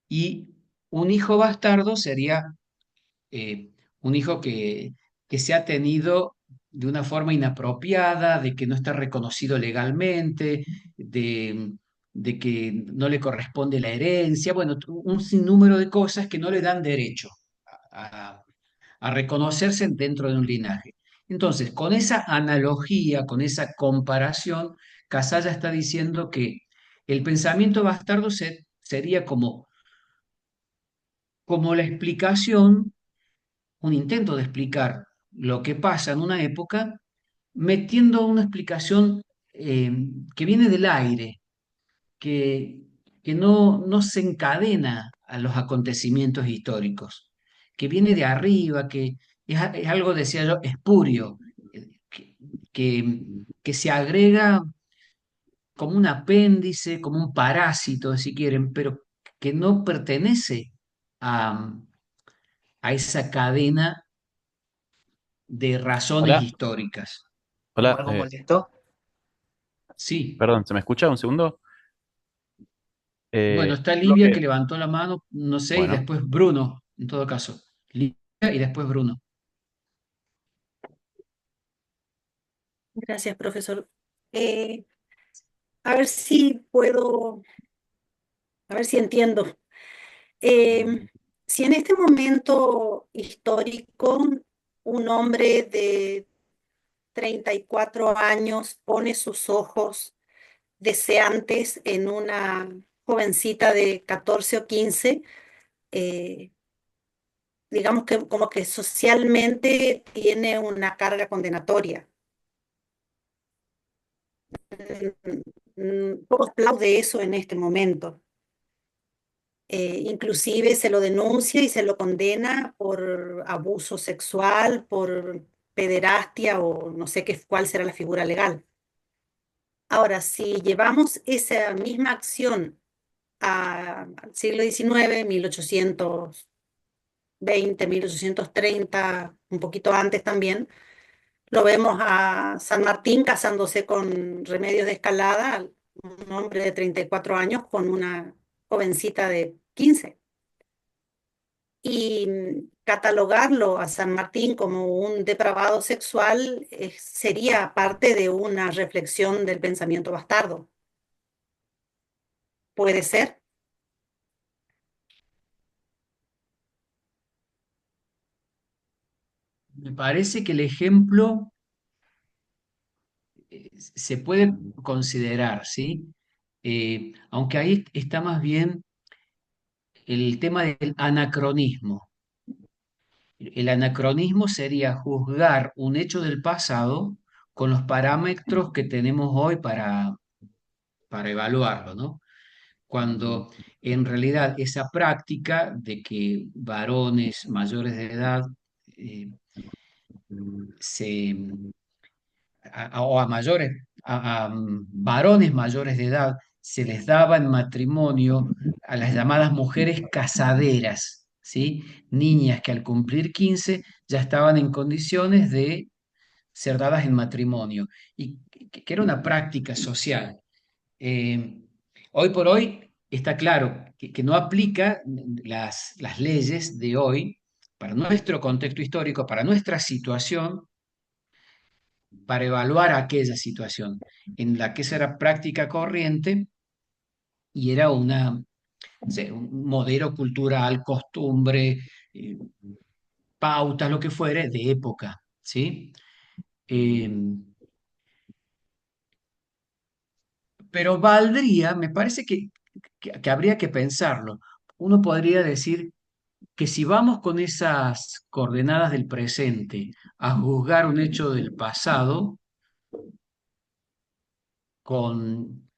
y un hijo bastardo sería un hijo que se ha tenido de una forma inapropiada, de que no está reconocido legalmente, de que no le corresponde la herencia, bueno, un sinnúmero de cosas que no le dan derecho a, a reconocerse dentro de un linaje. Entonces, con esa analogía, con esa comparación, Casalla está diciendo que el pensamiento bastardo sería como la explicación, un intento de explicar lo que pasa en una época, metiendo una explicación eh, que viene del aire, que, que no se encadena a los acontecimientos históricos, que viene de arriba, que es algo, decía yo, espurio, que, que, que se agrega como un apéndice, como un parásito, si quieren, pero que no pertenece a, a esa cadena de razones Hola, históricas. ¿Como hola, algo molesto? Sí. perdón, ¿se me escucha un segundo? Bueno, está Lo Livia que que, levantó la mano, no sé, y bueno, después Bruno, en todo caso. Livia y después Bruno. Gracias, profesor. Eh, a ver si puedo, a ver si entiendo. Si en este momento histórico un hombre de 34 años pone sus ojos deseantes en una jovencita de 14 o 15, eh, digamos que como que socialmente tiene una carga condenatoria. Poco aplaude eso en este momento. Inclusive se lo denuncia y se lo condena por abuso sexual, por pederastia o no sé qué, cuál será la figura legal. Ahora, si llevamos esa misma acción al siglo XIX, 1820, 1830, un poquito antes también, lo vemos a San Martín casándose con Remedios de Escalada, un hombre de 34 años con una jovencita de 15. Y catalogarlo a San Martín como un depravado sexual sería parte de una reflexión del pensamiento bastardo. ¿Puede ser? Me parece que el ejemplo se puede considerar, ¿sí? Aunque ahí está más bien el tema del anacronismo. El anacronismo sería juzgar un hecho del pasado con los parámetros que tenemos hoy para evaluarlo, ¿no? Cuando en realidad esa práctica de que varones mayores de edad eh, se, o a mayores, varones mayores de edad se les daba en matrimonio a las llamadas mujeres casaderas, ¿sí? Niñas que al cumplir 15 ya estaban en condiciones de ser dadas en matrimonio, y que era una práctica social. Eh, Hoy por hoy está claro que no aplica las leyes de hoy para nuestro contexto histórico, para nuestra situación, para evaluar aquella situación en la que esa era práctica corriente y era no sé, un modelo cultural, costumbre, eh, pautas, lo que fuere, de época, ¿sí? Eh, pero valdría, me parece que habría que pensarlo. Uno podría decir que si vamos con esas coordenadas del presente a juzgar un hecho del pasado, con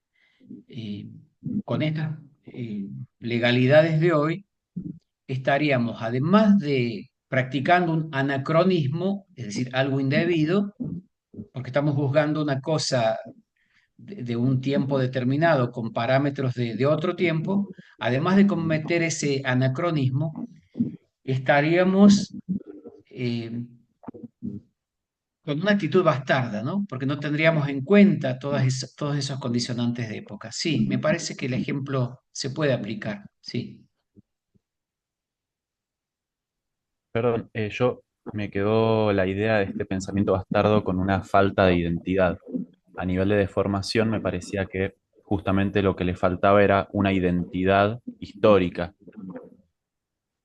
eh, con estas legalidades de hoy, estaríamos, además de practicando un anacronismo, es decir, algo indebido, porque estamos juzgando una cosa de un tiempo determinado con parámetros de otro tiempo, además de cometer ese anacronismo, estaríamos con una actitud bastarda, ¿no? Porque no tendríamos en cuenta todos esos condicionantes de época. Sí, me parece que el ejemplo se puede aplicar, sí. Perdón, yo me quedó la idea de este pensamiento bastardo con una falta de identidad. A nivel de deformación me parecía que justamente lo que le faltaba era una identidad histórica.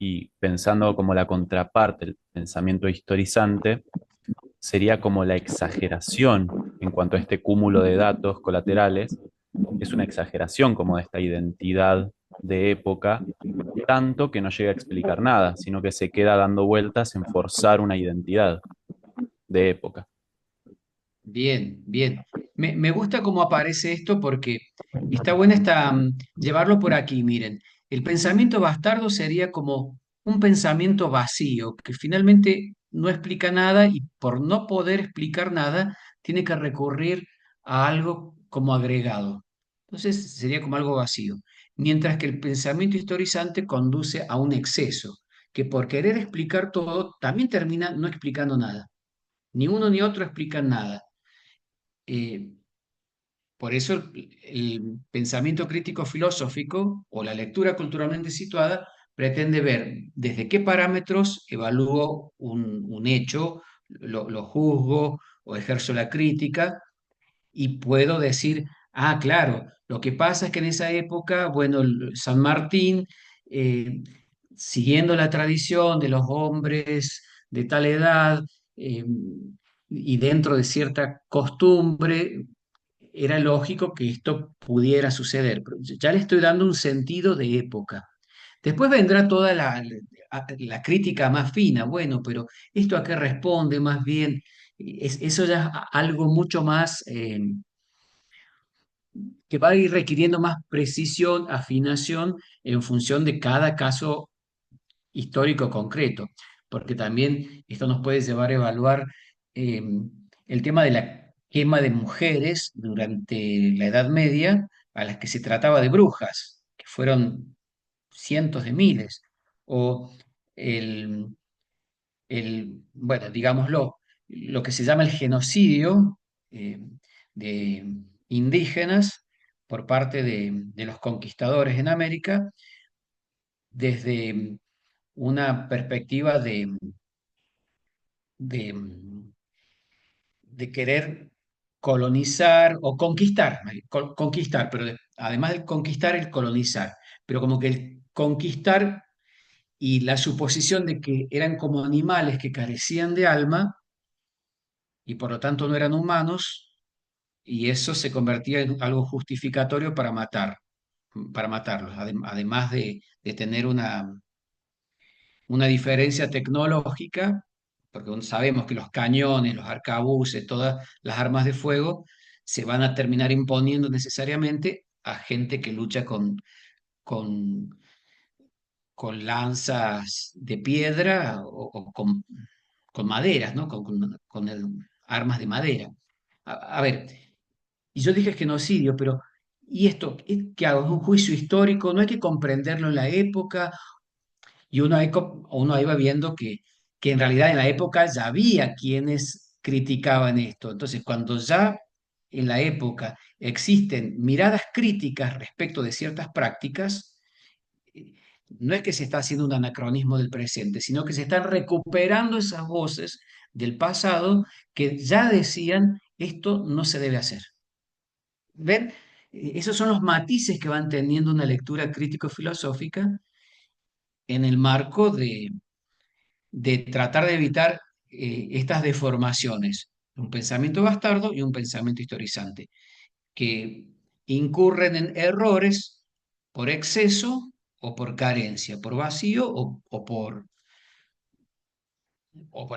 Y pensando como la contraparte, el pensamiento historizante, sería como la exageración en cuanto a este cúmulo de datos colaterales, es una exageración como de esta identidad de época, tanto que no llega a explicar nada, sino que se queda dando vueltas en forzar una identidad de época. Bien, bien. Me gusta cómo aparece esto porque está bueno llevarlo por aquí. Miren, el pensamiento bastardo sería como un pensamiento vacío, que finalmente no explica nada y por no poder explicar nada, tiene que recurrir a algo como agregado. Entonces sería como algo vacío. Mientras que el pensamiento historizante conduce a un exceso, que por querer explicar todo, también termina no explicando nada. Ni uno ni otro explican nada. Eh, por eso el pensamiento crítico filosófico o la lectura culturalmente situada pretende ver desde qué parámetros evalúo un hecho, lo juzgo o ejerzo la crítica y puedo decir, ah, claro, lo que pasa es que en esa época, bueno, San Martín, eh, siguiendo la tradición de los hombres de tal edad eh, y dentro de cierta costumbre, era lógico que esto pudiera suceder, pero ya le estoy dando un sentido de época. Después vendrá toda la crítica más fina, bueno, pero ¿esto a qué responde más bien? Eso ya es algo mucho más que va a ir requiriendo más precisión, afinación en función de cada caso histórico concreto, porque también esto nos puede llevar a evaluar eh, el tema de la quema de mujeres durante la Edad Media, a las que se trataba de brujas, que fueron cientos de miles, o el, bueno, digámoslo, lo que se llama el genocidio de indígenas por parte de los conquistadores en América, desde una perspectiva de, de querer colonizar o conquistar, conquistar, pero además del conquistar, el colonizar, pero como que el conquistar y la suposición de que eran como animales que carecían de alma y por lo tanto no eran humanos, y eso se convertía en algo justificatorio para matarlos, además de tener una diferencia tecnológica, porque sabemos que los cañones, los arcabuces, todas las armas de fuego se van a terminar imponiendo necesariamente a gente que lucha con, con lanzas de piedra o con maderas, ¿no? Armas de madera. A ver, y yo dije genocidio, pero ¿y esto qué hago? ¿Es un juicio histórico? ¿No hay que comprenderlo en la época? Y uno ahí va viendo que en realidad en la época ya había quienes criticaban esto. Entonces, cuando ya en la época existen miradas críticas respecto de ciertas prácticas, eh, no es que se está haciendo un anacronismo del presente, sino que se están recuperando esas voces del pasado que ya decían esto no se debe hacer. ¿Ven? Esos son los matices que van teniendo una lectura crítico-filosófica en el marco de tratar de evitar estas deformaciones, un pensamiento bastardo y un pensamiento historizante, que incurren en errores por exceso o por carencia, por vacío o por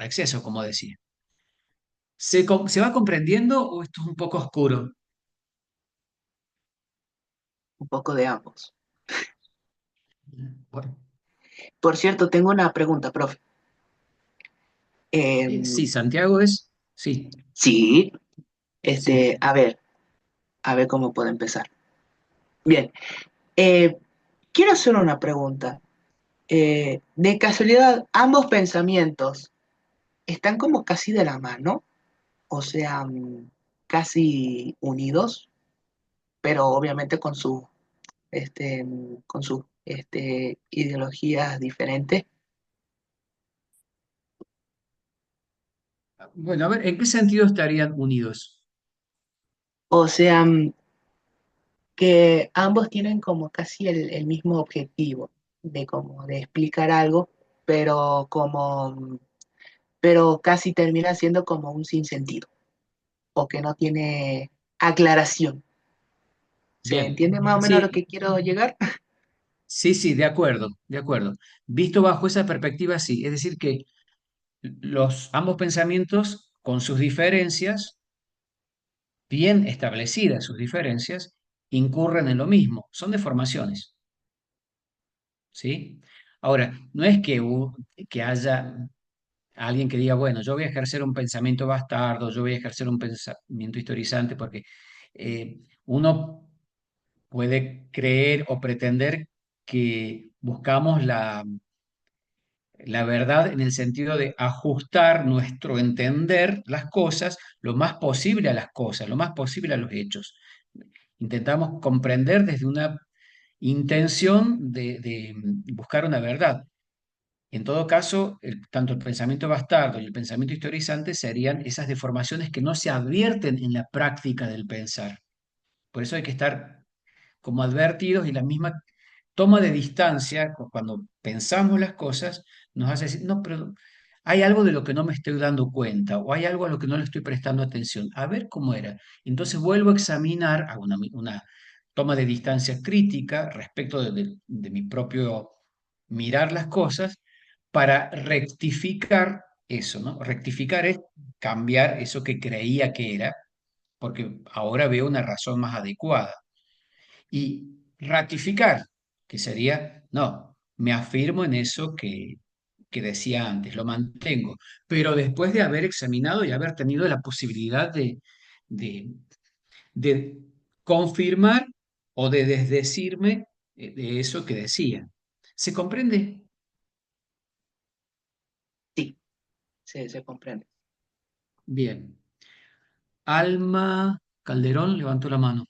exceso, como decía. ¿Se va comprendiendo o esto es un poco oscuro? un poco de ambos. Bueno, Por cierto, tengo una pregunta, profe. sí, Em, Santiago es, sí, sí, sí. a ver cómo puedo empezar. Bien, eh, quiero hacer una pregunta. De casualidad, ambos pensamientos están como casi de la mano, o sea, casi unidos, pero obviamente con sus ideologías diferentes. Bueno, a ver, ¿en qué sentido estarían unidos? O sea, que ambos tienen como casi el mismo objetivo de como de explicar algo, pero pero casi termina siendo como un sinsentido o que no tiene aclaración. ¿Se Bien, entiende más o menos a lo sí, que quiero llegar? sí, sí, de acuerdo, de acuerdo. Visto bajo esa perspectiva, sí, es decir, que ambos pensamientos, con sus diferencias, bien establecidas sus diferencias, incurren en lo mismo, son deformaciones, ¿sí? Ahora, no es que haya alguien que diga, bueno, yo voy a ejercer un pensamiento bastardo, yo voy a ejercer un pensamiento historizante, porque uno puede creer o pretender que buscamos la verdad en el sentido de ajustar nuestro entender las cosas lo más posible a las cosas, lo más posible a los hechos. Intentamos comprender desde una intención de buscar una verdad. En todo caso, tanto el pensamiento bastardo y el pensamiento historizante serían esas deformaciones que no se advierten en la práctica del pensar. Por eso hay que estar como advertidos y la misma toma de distancia cuando pensamos las cosas nos hace decir, no, pero hay algo de lo que no me estoy dando cuenta o hay algo a lo que no le estoy prestando atención. A ver cómo era. Entonces vuelvo a examinar, hago una toma de distancia crítica respecto de mi propio mirar las cosas para rectificar eso, ¿no? Rectificar es cambiar eso que creía que era, porque ahora veo una razón más adecuada. Y ratificar, que sería, no, me afirmo en eso que decía antes, lo mantengo, pero después de haber examinado y haber tenido la posibilidad de, de confirmar o de desdecirme de eso que decía. ¿Se comprende? Sí, se comprende. Bien. Alma Calderón levantó la mano.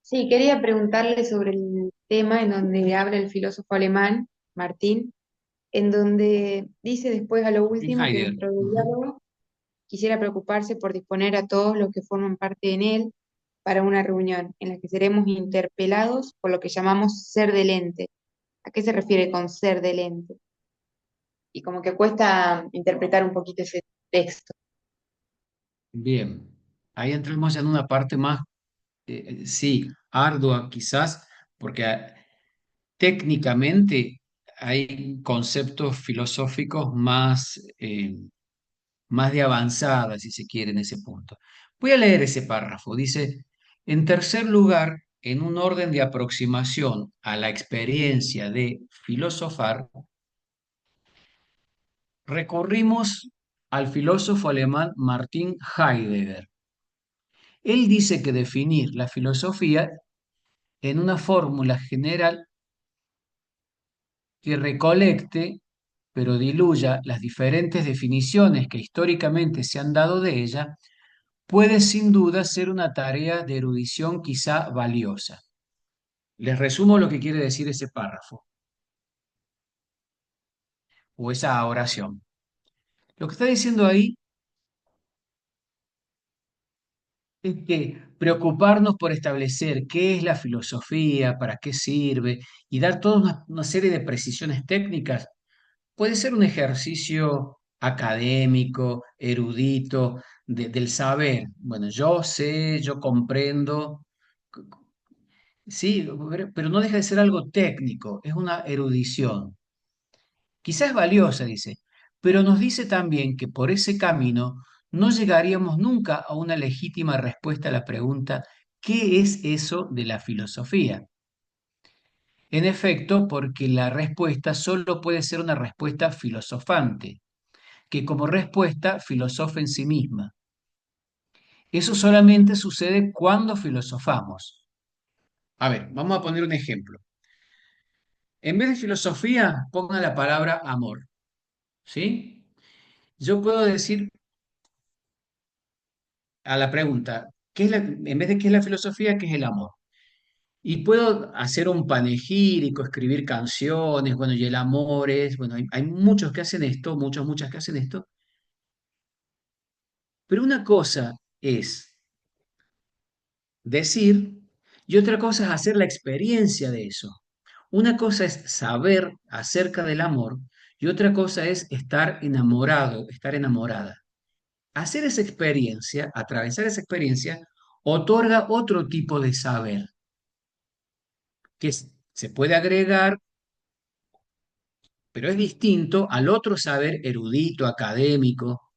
Sí, quería preguntarle sobre el tema en donde habla el filósofo alemán, Martín, en donde dice después a lo Martin último que Heidegger. dentro del Ujú. diálogo quisiera preocuparse por disponer a todos los que forman parte en él para una reunión en la que seremos interpelados por lo que llamamos ser del ente. ¿A qué se refiere con ser del ente? Y como que cuesta interpretar un poquito ese texto. Bien. Ahí entramos ya en una parte más, sí, ardua quizás, porque técnicamente hay conceptos filosóficos más de avanzada, si se quiere, en ese punto. Voy a leer ese párrafo. Dice, en tercer lugar, en un orden de aproximación a la experiencia de filosofar, recurrimos al filósofo alemán Martin Heidegger. Él dice que definir la filosofía en una fórmula general que recolecte, pero diluya las diferentes definiciones que históricamente se han dado de ella, puede sin duda ser una tarea de erudición quizá valiosa. Les resumo lo que quiere decir ese párrafo o esa oración. Lo que está diciendo ahí es que preocuparnos por establecer qué es la filosofía, para qué sirve y dar toda una serie de precisiones técnicas puede ser un ejercicio académico, erudito, del saber. Bueno, yo sé, yo comprendo, sí, pero no deja de ser algo técnico, es una erudición. Quizás valiosa, dice, pero nos dice también que por ese camino no llegaríamos nunca a una legítima respuesta a la pregunta, ¿qué es eso de la filosofía? En efecto, porque la respuesta solo puede ser una respuesta filosofante, que como respuesta filosofa en sí misma. Eso solamente sucede cuando filosofamos. A ver, vamos a poner un ejemplo. En vez de filosofía, ponga la palabra amor, ¿sí? Yo puedo decir a la pregunta, en vez de qué es la filosofía, qué es el amor? Y puedo hacer un panegírico, escribir canciones, bueno, y el amor es, bueno, hay muchos que hacen esto, muchas que hacen esto, pero una cosa es decir y otra cosa es hacer la experiencia de eso. Una cosa es saber acerca del amor y otra cosa es estar enamorado, estar enamorada. Hacer esa experiencia, atravesar esa experiencia, otorga otro tipo de saber que se puede agregar, pero es distinto al otro saber erudito, académico.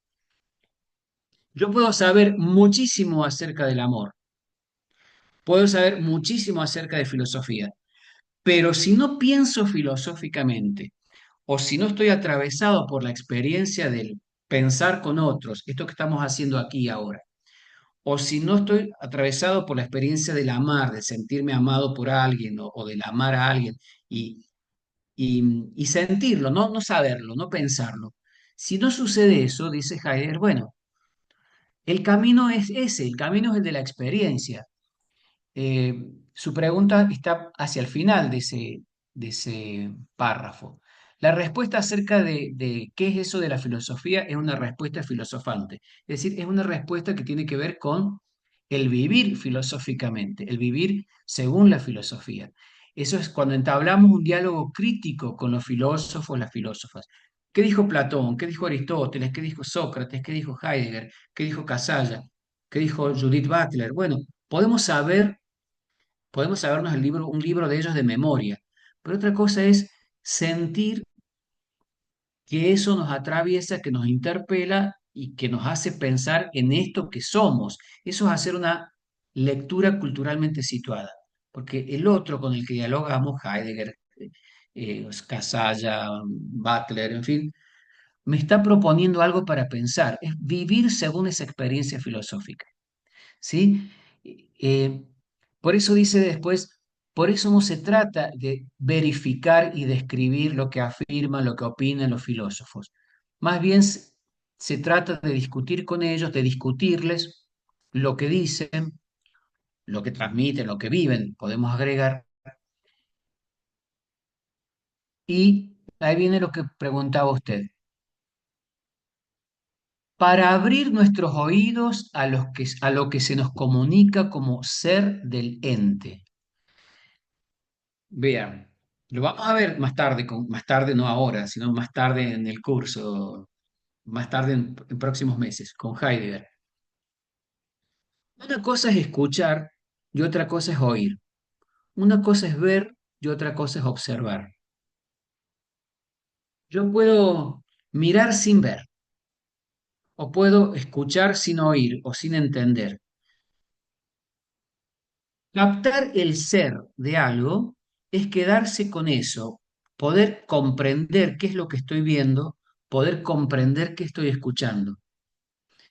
Yo puedo saber muchísimo acerca del amor, puedo saber muchísimo acerca de filosofía, pero si no pienso filosóficamente o si no estoy atravesado por la experiencia del pensar con otros, esto que estamos haciendo aquí ahora, o si no estoy atravesado por la experiencia del amar, de sentirme amado por alguien o del amar a alguien y, y sentirlo, no saberlo, no pensarlo. Si no sucede eso, dice Heidegger, bueno, el camino es ese, el camino es el de la experiencia. Eh, Su pregunta está hacia el final de ese párrafo. La respuesta acerca de qué es eso de la filosofía es una respuesta filosofante. Es decir, es una respuesta que tiene que ver con el vivir filosóficamente, el vivir según la filosofía. Eso es cuando entablamos un diálogo crítico con los filósofos, las filósofas. ¿Qué dijo Platón? ¿Qué dijo Aristóteles? ¿Qué dijo Sócrates? ¿Qué dijo Heidegger? ¿Qué dijo Casalla? ¿Qué dijo Judith Butler? Bueno, podemos saber podemos sabernos un libro de ellos de memoria, pero otra cosa es sentir que eso nos atraviesa, que nos interpela y que nos hace pensar en esto que somos. Eso es hacer una lectura culturalmente situada, porque el otro con el que dialogamos, Heidegger, Casalla, Butler, en fin, me está proponiendo algo para pensar, es vivir según esa experiencia filosófica. ¿Sí? Eh, por eso dice después, por eso no se trata de verificar y describir lo que afirman, lo que opinan los filósofos. Más bien se trata de discutir con ellos, de discutirles lo que dicen, lo que transmiten, lo que viven, podemos agregar. Y ahí viene lo que preguntaba usted. Para abrir nuestros oídos a lo que se nos comunica como ser del ente. Vean, lo vamos a ver más tarde, más tarde no ahora, sino más tarde en el curso, más tarde en próximos meses, con Heidegger. Una cosa es escuchar y otra cosa es oír. Una cosa es ver y otra cosa es observar. Yo puedo mirar sin ver, o puedo escuchar sin oír o sin entender. Captar el ser de algo es quedarse con eso, poder comprender qué es lo que estoy viendo, poder comprender qué estoy escuchando.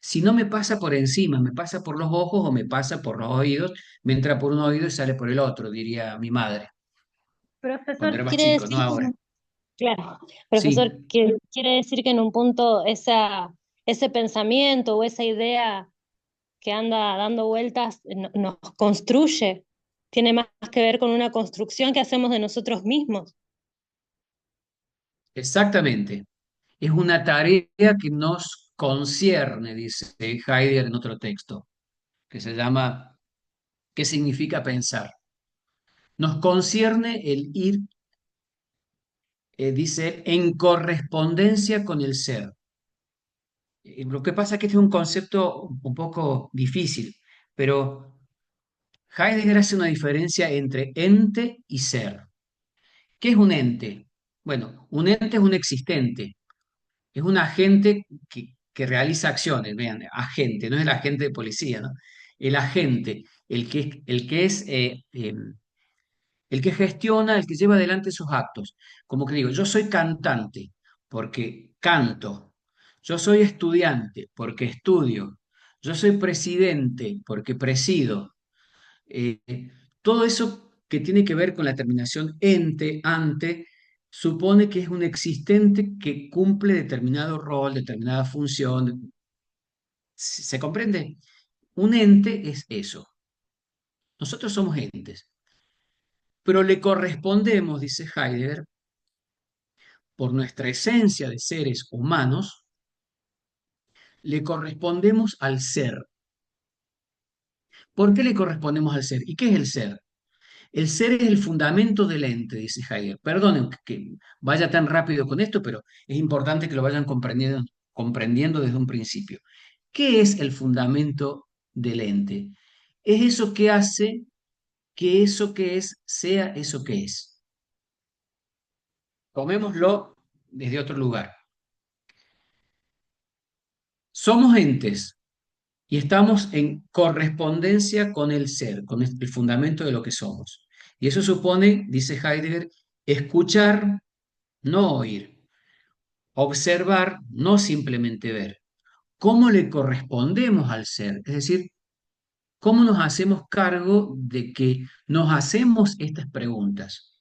Si no me pasa por encima, me pasa por los ojos o me pasa por los oídos, me entra por un oído y sale por el otro, diría mi madre, cuando Profesor, era más quiere chico, no decir, ahora. claro, Sí, profesor, quiere decir que en un punto ese pensamiento o esa idea que anda dando vueltas nos construye, tiene más que ver con una construcción que hacemos de nosotros mismos. exactamente. Es una tarea que nos concierne, dice Heidegger en otro texto, que se llama ¿Qué significa pensar? Nos concierne el ir, dice, en correspondencia con el ser. Lo que pasa es que este es un concepto un poco difícil, pero Heidegger hace una diferencia entre ente y ser. ¿Qué es un ente? Bueno, un ente es un existente, es un agente que realiza acciones, vean, agente, no es el agente de policía, ¿no? El agente, el que gestiona, el que lleva adelante sus actos. Como que digo, yo soy cantante porque canto, yo soy estudiante porque estudio, yo soy presidente porque presido. Eh, Todo eso que tiene que ver con la terminación ente, ante, supone que es un existente que cumple determinado rol, determinada función. ¿Se comprende? Un ente es eso. Nosotros somos entes, pero le correspondemos, dice Heidegger, por nuestra esencia de seres humanos, le correspondemos al ser. ¿Por qué le correspondemos al ser? ¿Y qué es el ser? El ser es el fundamento del ente, dice Heidegger. Perdonen que vaya tan rápido con esto, pero es importante que lo vayan comprendiendo desde un principio. ¿Qué es el fundamento del ente? Es eso que hace que eso que es sea eso que es. Tomémoslo desde otro lugar. Somos entes y estamos en correspondencia con el ser, con el fundamento de lo que somos. Y eso supone, dice Heidegger, escuchar, no oír, observar, no simplemente ver. ¿Cómo le correspondemos al ser? Es decir, ¿cómo nos hacemos cargo de que nos hacemos estas preguntas?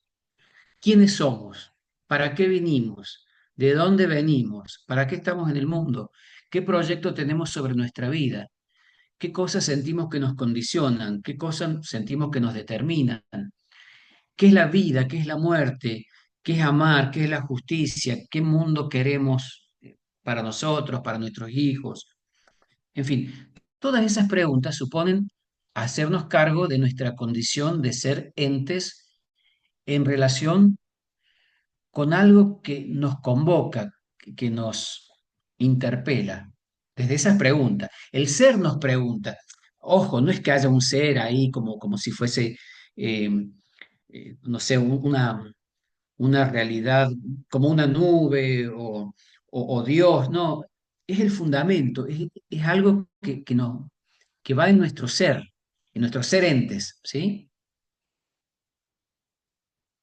¿Quiénes somos? ¿Para qué vinimos? ¿De dónde venimos? ¿Para qué estamos en el mundo? ¿Qué proyecto tenemos sobre nuestra vida? ¿Qué cosas sentimos que nos condicionan? ¿Qué cosas sentimos que nos determinan? ¿Qué es la vida? ¿Qué es la muerte? ¿Qué es amar? ¿Qué es la justicia? ¿Qué mundo queremos para nosotros, para nuestros hijos? En fin, todas esas preguntas suponen hacernos cargo de nuestra condición de ser entes en relación con algo que nos convoca, que nos interpela. Desde esas preguntas. El ser nos pregunta. Ojo, no es que haya un ser ahí como si fuese, eh, no sé, una realidad como una nube o Dios, no. Es el fundamento, es algo que va en nuestro ser entes, ¿sí?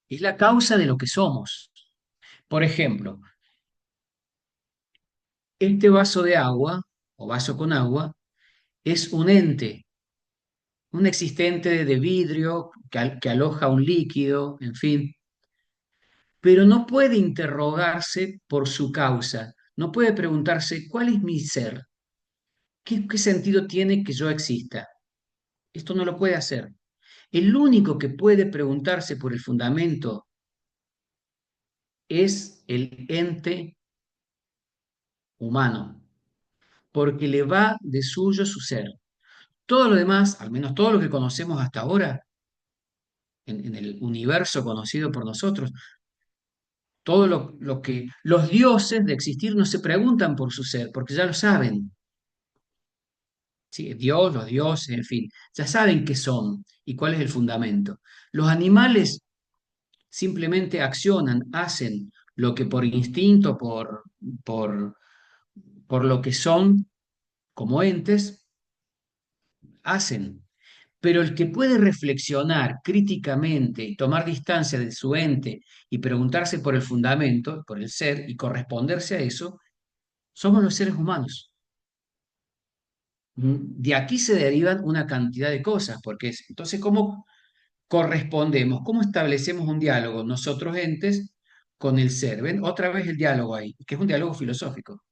Es la causa de lo que somos. Por ejemplo, este vaso de agua o vaso con agua es un ente, un existente de vidrio que aloja un líquido, en fin, pero no puede interrogarse por su causa, no puede preguntarse cuál es mi ser, qué sentido tiene que yo exista. Esto no lo puede hacer. El único que puede preguntarse por el fundamento es el ente humano, porque le va de suyo su ser. Todo lo demás, al menos todo lo que conocemos hasta ahora, en el universo conocido por nosotros, todo lo que los dioses de existir no se preguntan por su ser, porque ya lo saben. ¿Sí? Dios, los dioses, en fin, ya saben qué son y cuál es el fundamento. Los animales simplemente accionan, hacen lo que por instinto, por, por lo que son como entes, hacen. Pero el que puede reflexionar críticamente y tomar distancia de su ente y preguntarse por el fundamento, por el ser y corresponderse a eso, somos los seres humanos. De aquí se derivan una cantidad de cosas, porque entonces, ¿cómo correspondemos? ¿Cómo establecemos un diálogo nosotros entes con el ser? ¿Ven? Otra vez el diálogo ahí, que es un diálogo filosófico.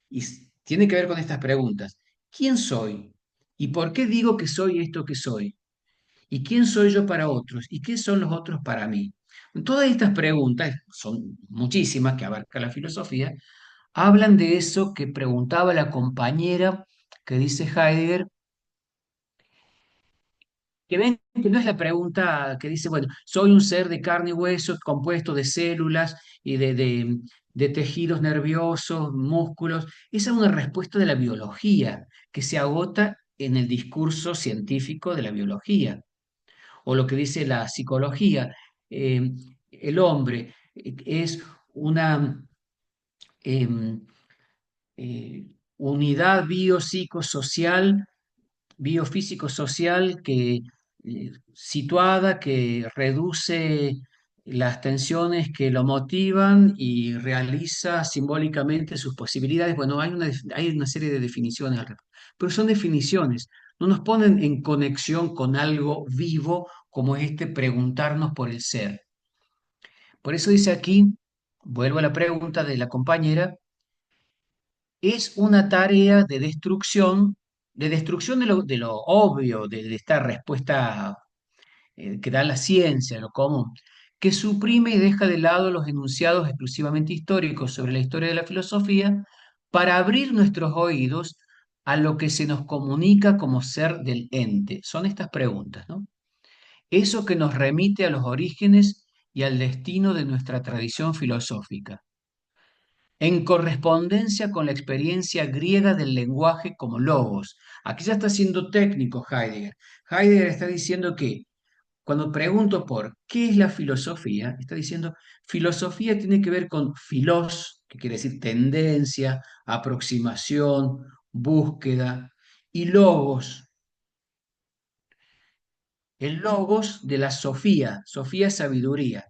Y tiene que ver con estas preguntas. ¿Quién soy? ¿Y por qué digo que soy esto que soy? ¿Y quién soy yo para otros? ¿Y qué son los otros para mí? Todas estas preguntas, son muchísimas que abarca la filosofía, hablan de eso que preguntaba la compañera que dice Heidegger, que ven que no es la pregunta que dice, bueno, soy un ser de carne y hueso compuesto de células y de tejidos nerviosos, músculos. Esa es una respuesta de la biología que se agota en el discurso científico de la biología. O lo que dice la psicología, el hombre es una, em, eh, unidad biopsicosocial, biofísico-social situada que reduce las tensiones que lo motivan y realiza simbólicamente sus posibilidades. Bueno, hay una serie de definiciones al respecto, pero son definiciones, no nos ponen en conexión con algo vivo como es este preguntarnos por el ser. Por eso dice aquí, vuelvo a la pregunta de la compañera, es una tarea de destrucción de lo obvio, de esta respuesta que da la ciencia, lo común, que suprime y deja de lado los enunciados exclusivamente históricos sobre la historia de la filosofía para abrir nuestros oídos a lo que se nos comunica como ser del ente. Son estas preguntas, ¿no? Eso que nos remite a los orígenes y al destino de nuestra tradición filosófica en correspondencia con la experiencia griega del lenguaje como logos. Aquí ya está siendo técnico Heidegger. Heidegger está diciendo que cuando pregunto por qué es la filosofía, está diciendo filosofía tiene que ver con filos, que quiere decir tendencia, aproximación, búsqueda, y logos, el logos de la sofía, sofía es sabiduría.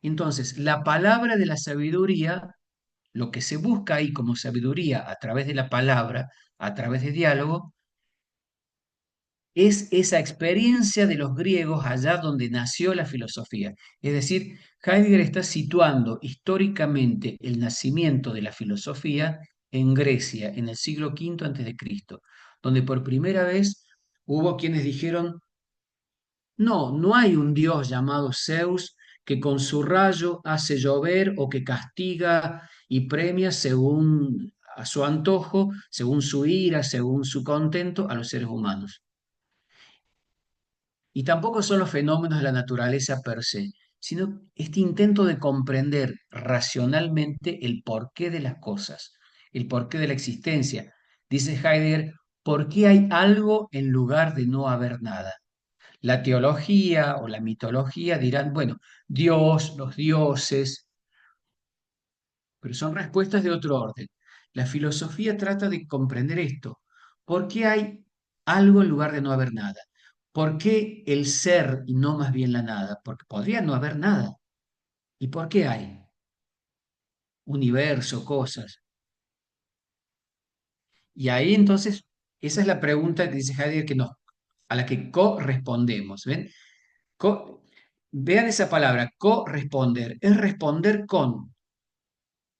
Entonces, la palabra de la sabiduría, lo que se busca ahí como sabiduría a través de la palabra, a través de diálogo, es esa experiencia de los griegos allá donde nació la filosofía. Es decir, Heidegger está situando históricamente el nacimiento de la filosofía en Grecia, en el siglo V antes de Cristo, donde por primera vez hubo quienes dijeron, no, no hay un dios llamado Zeus que con su rayo hace llover o que castiga y premia según a su antojo, según su ira, según su contento a los seres humanos. Y tampoco son los fenómenos de la naturaleza per se, sino este intento de comprender racionalmente el porqué de las cosas, el porqué de la existencia. Dice Heidegger, ¿por qué hay algo en lugar de no haber nada? La teología o la mitología dirán, bueno, Dios, los dioses, pero son respuestas de otro orden. La filosofía trata de comprender esto. ¿Por qué hay algo en lugar de no haber nada? ¿Por qué el ser y no más bien la nada? Porque podría no haber nada. ¿Y por qué hay? Universo, cosas. Y ahí entonces, esa es la pregunta que dice Heidegger a la que correspondemos. ¿Ven? Co- Vean esa palabra, corresponder. Es responder con.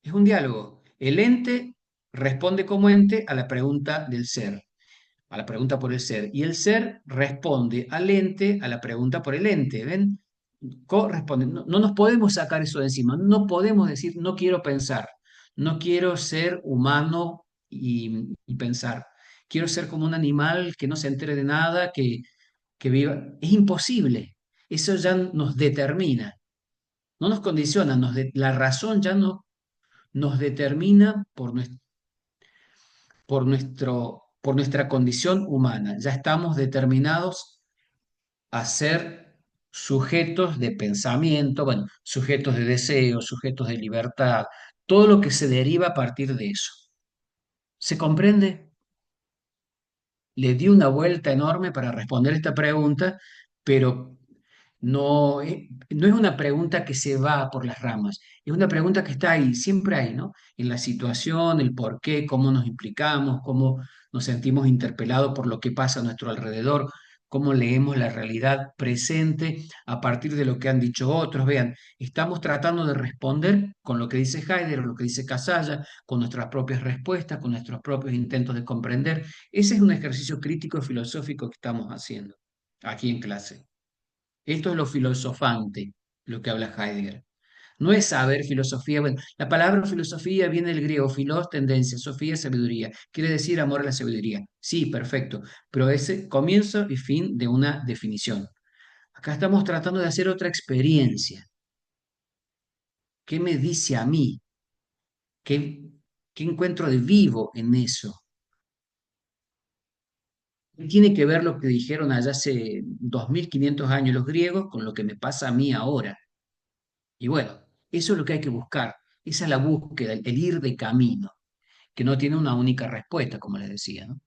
Es un diálogo. El ente responde como ente a la pregunta del ser, a la pregunta por el ser. Y el ser responde al ente a la pregunta por el ente. ¿Ven? Corresponde. No, no nos podemos sacar eso de encima. No podemos decir, no quiero pensar. No quiero ser humano y pensar. Quiero ser como un animal que no se entere de nada, que viva. Es imposible. Eso ya nos determina. No nos condiciona. La razón ya no nos determina por nuestra condición humana. Ya estamos determinados a ser sujetos de pensamiento, bueno, sujetos de deseo, sujetos de libertad, todo lo que se deriva a partir de eso. ¿Se comprende? Le di una vuelta enorme para responder esta pregunta, pero no es una pregunta que se va por las ramas, es una pregunta que está ahí, siempre ahí, ¿no? En la situación, el por qué, cómo nos implicamos, cómo nos sentimos interpelados por lo que pasa a nuestro alrededor, cómo leemos la realidad presente a partir de lo que han dicho otros. Vean, estamos tratando de responder con lo que dice Heidegger o lo que dice Casalla, con nuestras propias respuestas, con nuestros propios intentos de comprender. Ese es un ejercicio crítico y filosófico que estamos haciendo aquí en clase. Esto es lo filosofante, lo que habla Heidegger. No es saber filosofía. Bueno, la palabra filosofía viene del griego, filos, tendencia, sofía, sabiduría. Quiere decir amor a la sabiduría. Sí, perfecto. Pero es comienzo y fin de una definición. Acá estamos tratando de hacer otra experiencia. ¿Qué me dice a mí? ¿Qué encuentro de vivo en eso? ¿Qué tiene que ver lo que dijeron allá hace 2500 años los griegos con lo que me pasa a mí ahora? Y bueno, eso es lo que hay que buscar. Esa es la búsqueda, el ir de camino. que no tiene una única respuesta, como les decía, ¿no?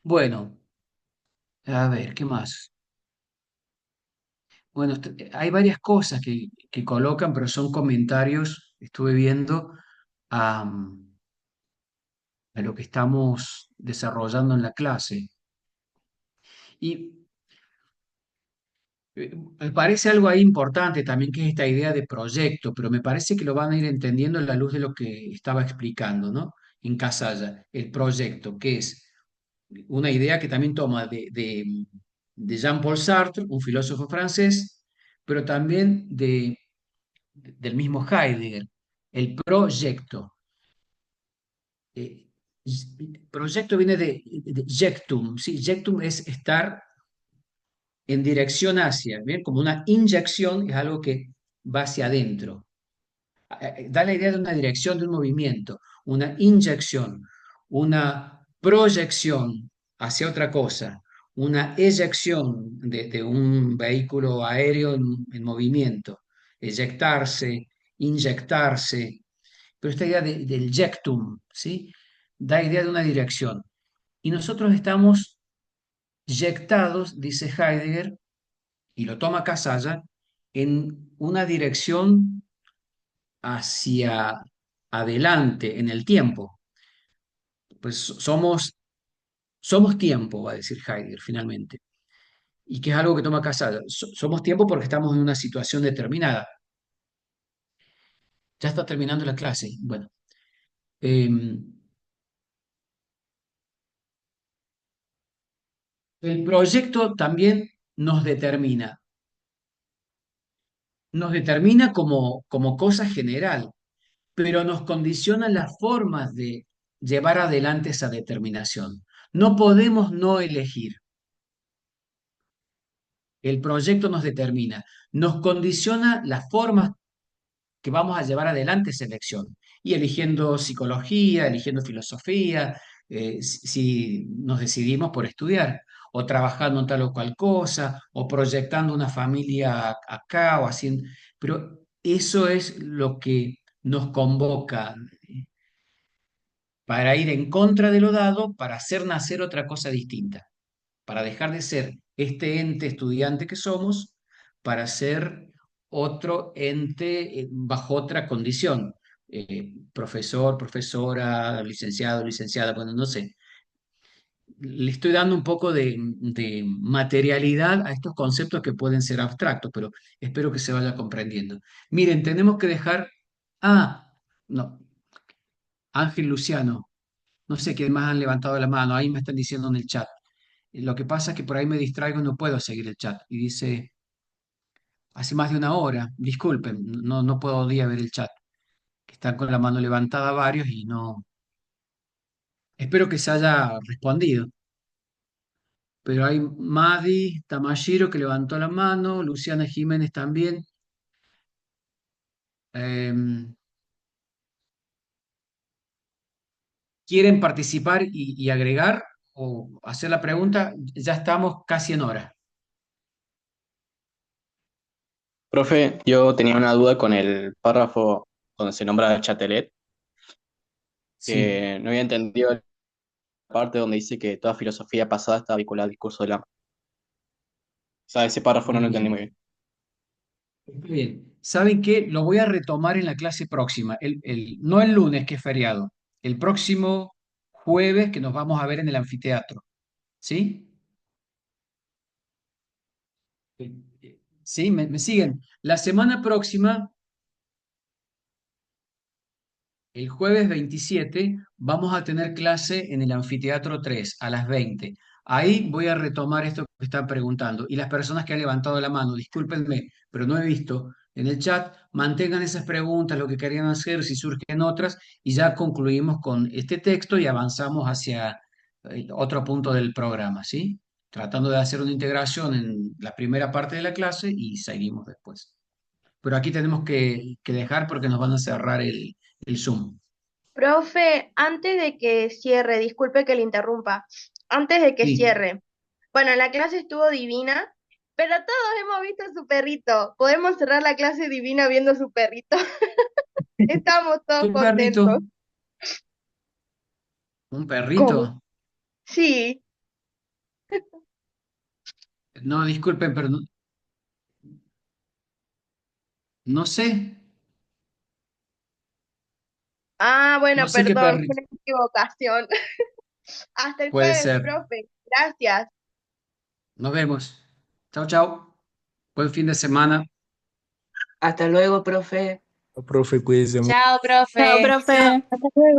Bueno, a ver, ¿qué más? Bueno, hay varias cosas que colocan, pero son comentarios, estuve viendo, a, a lo que estamos desarrollando en la clase. Y me parece algo ahí importante también, que es esta idea de proyecto, pero me parece que lo van a ir entendiendo en la luz de lo que estaba explicando, ¿no? En Casalla, el proyecto, que es una idea que también toma de Jean-Paul Sartre, un filósofo francés, pero también del mismo Heidegger, el proyecto. Eh, Proyecto viene de jectum, ¿sí? Jectum es estar en dirección hacia, ¿bien? Como una inyección es algo que va hacia adentro. Da la idea de una dirección, de un movimiento, una inyección, una proyección hacia otra cosa, una eyección de un vehículo aéreo en movimiento, eyectarse, inyectarse, pero esta idea del jectum, ¿sí? Da idea de una dirección. Y nosotros estamos yectados, dice Heidegger, y lo toma Casalla, en una dirección hacia adelante en el tiempo. Pues somos tiempo, va a decir Heidegger finalmente. Y que es algo que toma Casalla. Somos tiempo porque estamos en una situación determinada. Ya está terminando la clase. Bueno, el proyecto también nos determina. Nos determina como cosa general, pero nos condiciona las formas de llevar adelante esa determinación. No podemos no elegir. El proyecto nos determina, nos condiciona las formas que vamos a llevar adelante esa elección. Y eligiendo psicología, eligiendo filosofía, si nos decidimos por estudiar, o trabajando en tal o cual cosa, o proyectando una familia acá, o haciendo. Pero eso es lo que nos convoca para ir en contra de lo dado, para hacer nacer otra cosa distinta, para dejar de ser este ente estudiante que somos, para ser otro ente bajo otra condición. Profesor, profesora, licenciado, licenciada, bueno, no sé. Le estoy dando un poco de materialidad a estos conceptos que pueden ser abstractos, pero espero que se vaya comprendiendo. Miren, tenemos que dejar. Ah, no, Ángel Luciano. No sé quién más han levantado la mano, ahí me están diciendo en el chat. Lo que pasa es que por ahí me distraigo y no puedo seguir el chat. Y dice, hace más de una hora, disculpen, no puedo día ver el chat, que están con la mano levantada varios y no. Espero que se haya respondido. Pero hay Madi Tamashiro que levantó la mano, Luciana Jiménez también. Em, ¿Quieren participar y agregar o hacer la pregunta? Ya estamos casi en hora. Profe, yo tenía una duda con el párrafo donde se nombra a Chatelet, Sí. que no había entendido la parte donde dice que toda filosofía pasada está vinculada al discurso del amo. O sea, ese párrafo no lo entendí muy Bien. bien. Bien, ¿saben qué? Lo voy a retomar en la clase próxima, no el lunes, que es feriado, el próximo jueves que nos vamos a ver en el anfiteatro, ¿sí? ¿Sí? ¿Me siguen? La semana próxima, el jueves 27, vamos a tener clase en el anfiteatro 3 a las 20. Ahí voy a retomar esto que están preguntando. Y las personas que han levantado la mano, discúlpenme, pero no he visto en el chat, mantengan esas preguntas, lo que querían hacer, si surgen otras, y ya concluimos con este texto y avanzamos hacia otro punto del programa, ¿sí? Tratando de hacer una integración en la primera parte de la clase y seguimos después. Pero aquí tenemos que dejar porque nos van a cerrar el Zoom. Profe, antes de que cierre, disculpe que le interrumpa, antes de que Sí. cierre, bueno, la clase estuvo divina, pero todos hemos visto a su perrito. Podemos cerrar la clase divina viendo a su perrito. Estamos todos ¿Qué contentos. perrito? ¿Un ¿Cómo? perrito? Sí. No, disculpen, pero no sé. Ah, bueno, No sé qué perdón, fue perrito. una equivocación. Hasta el Puede jueves, ser. profe. Gracias. Nos vemos. Chao, chao. Buen fin de semana. Hasta luego, profe. Profe, cuídese mucho. Chao, Chao, profe. profe. Hasta luego.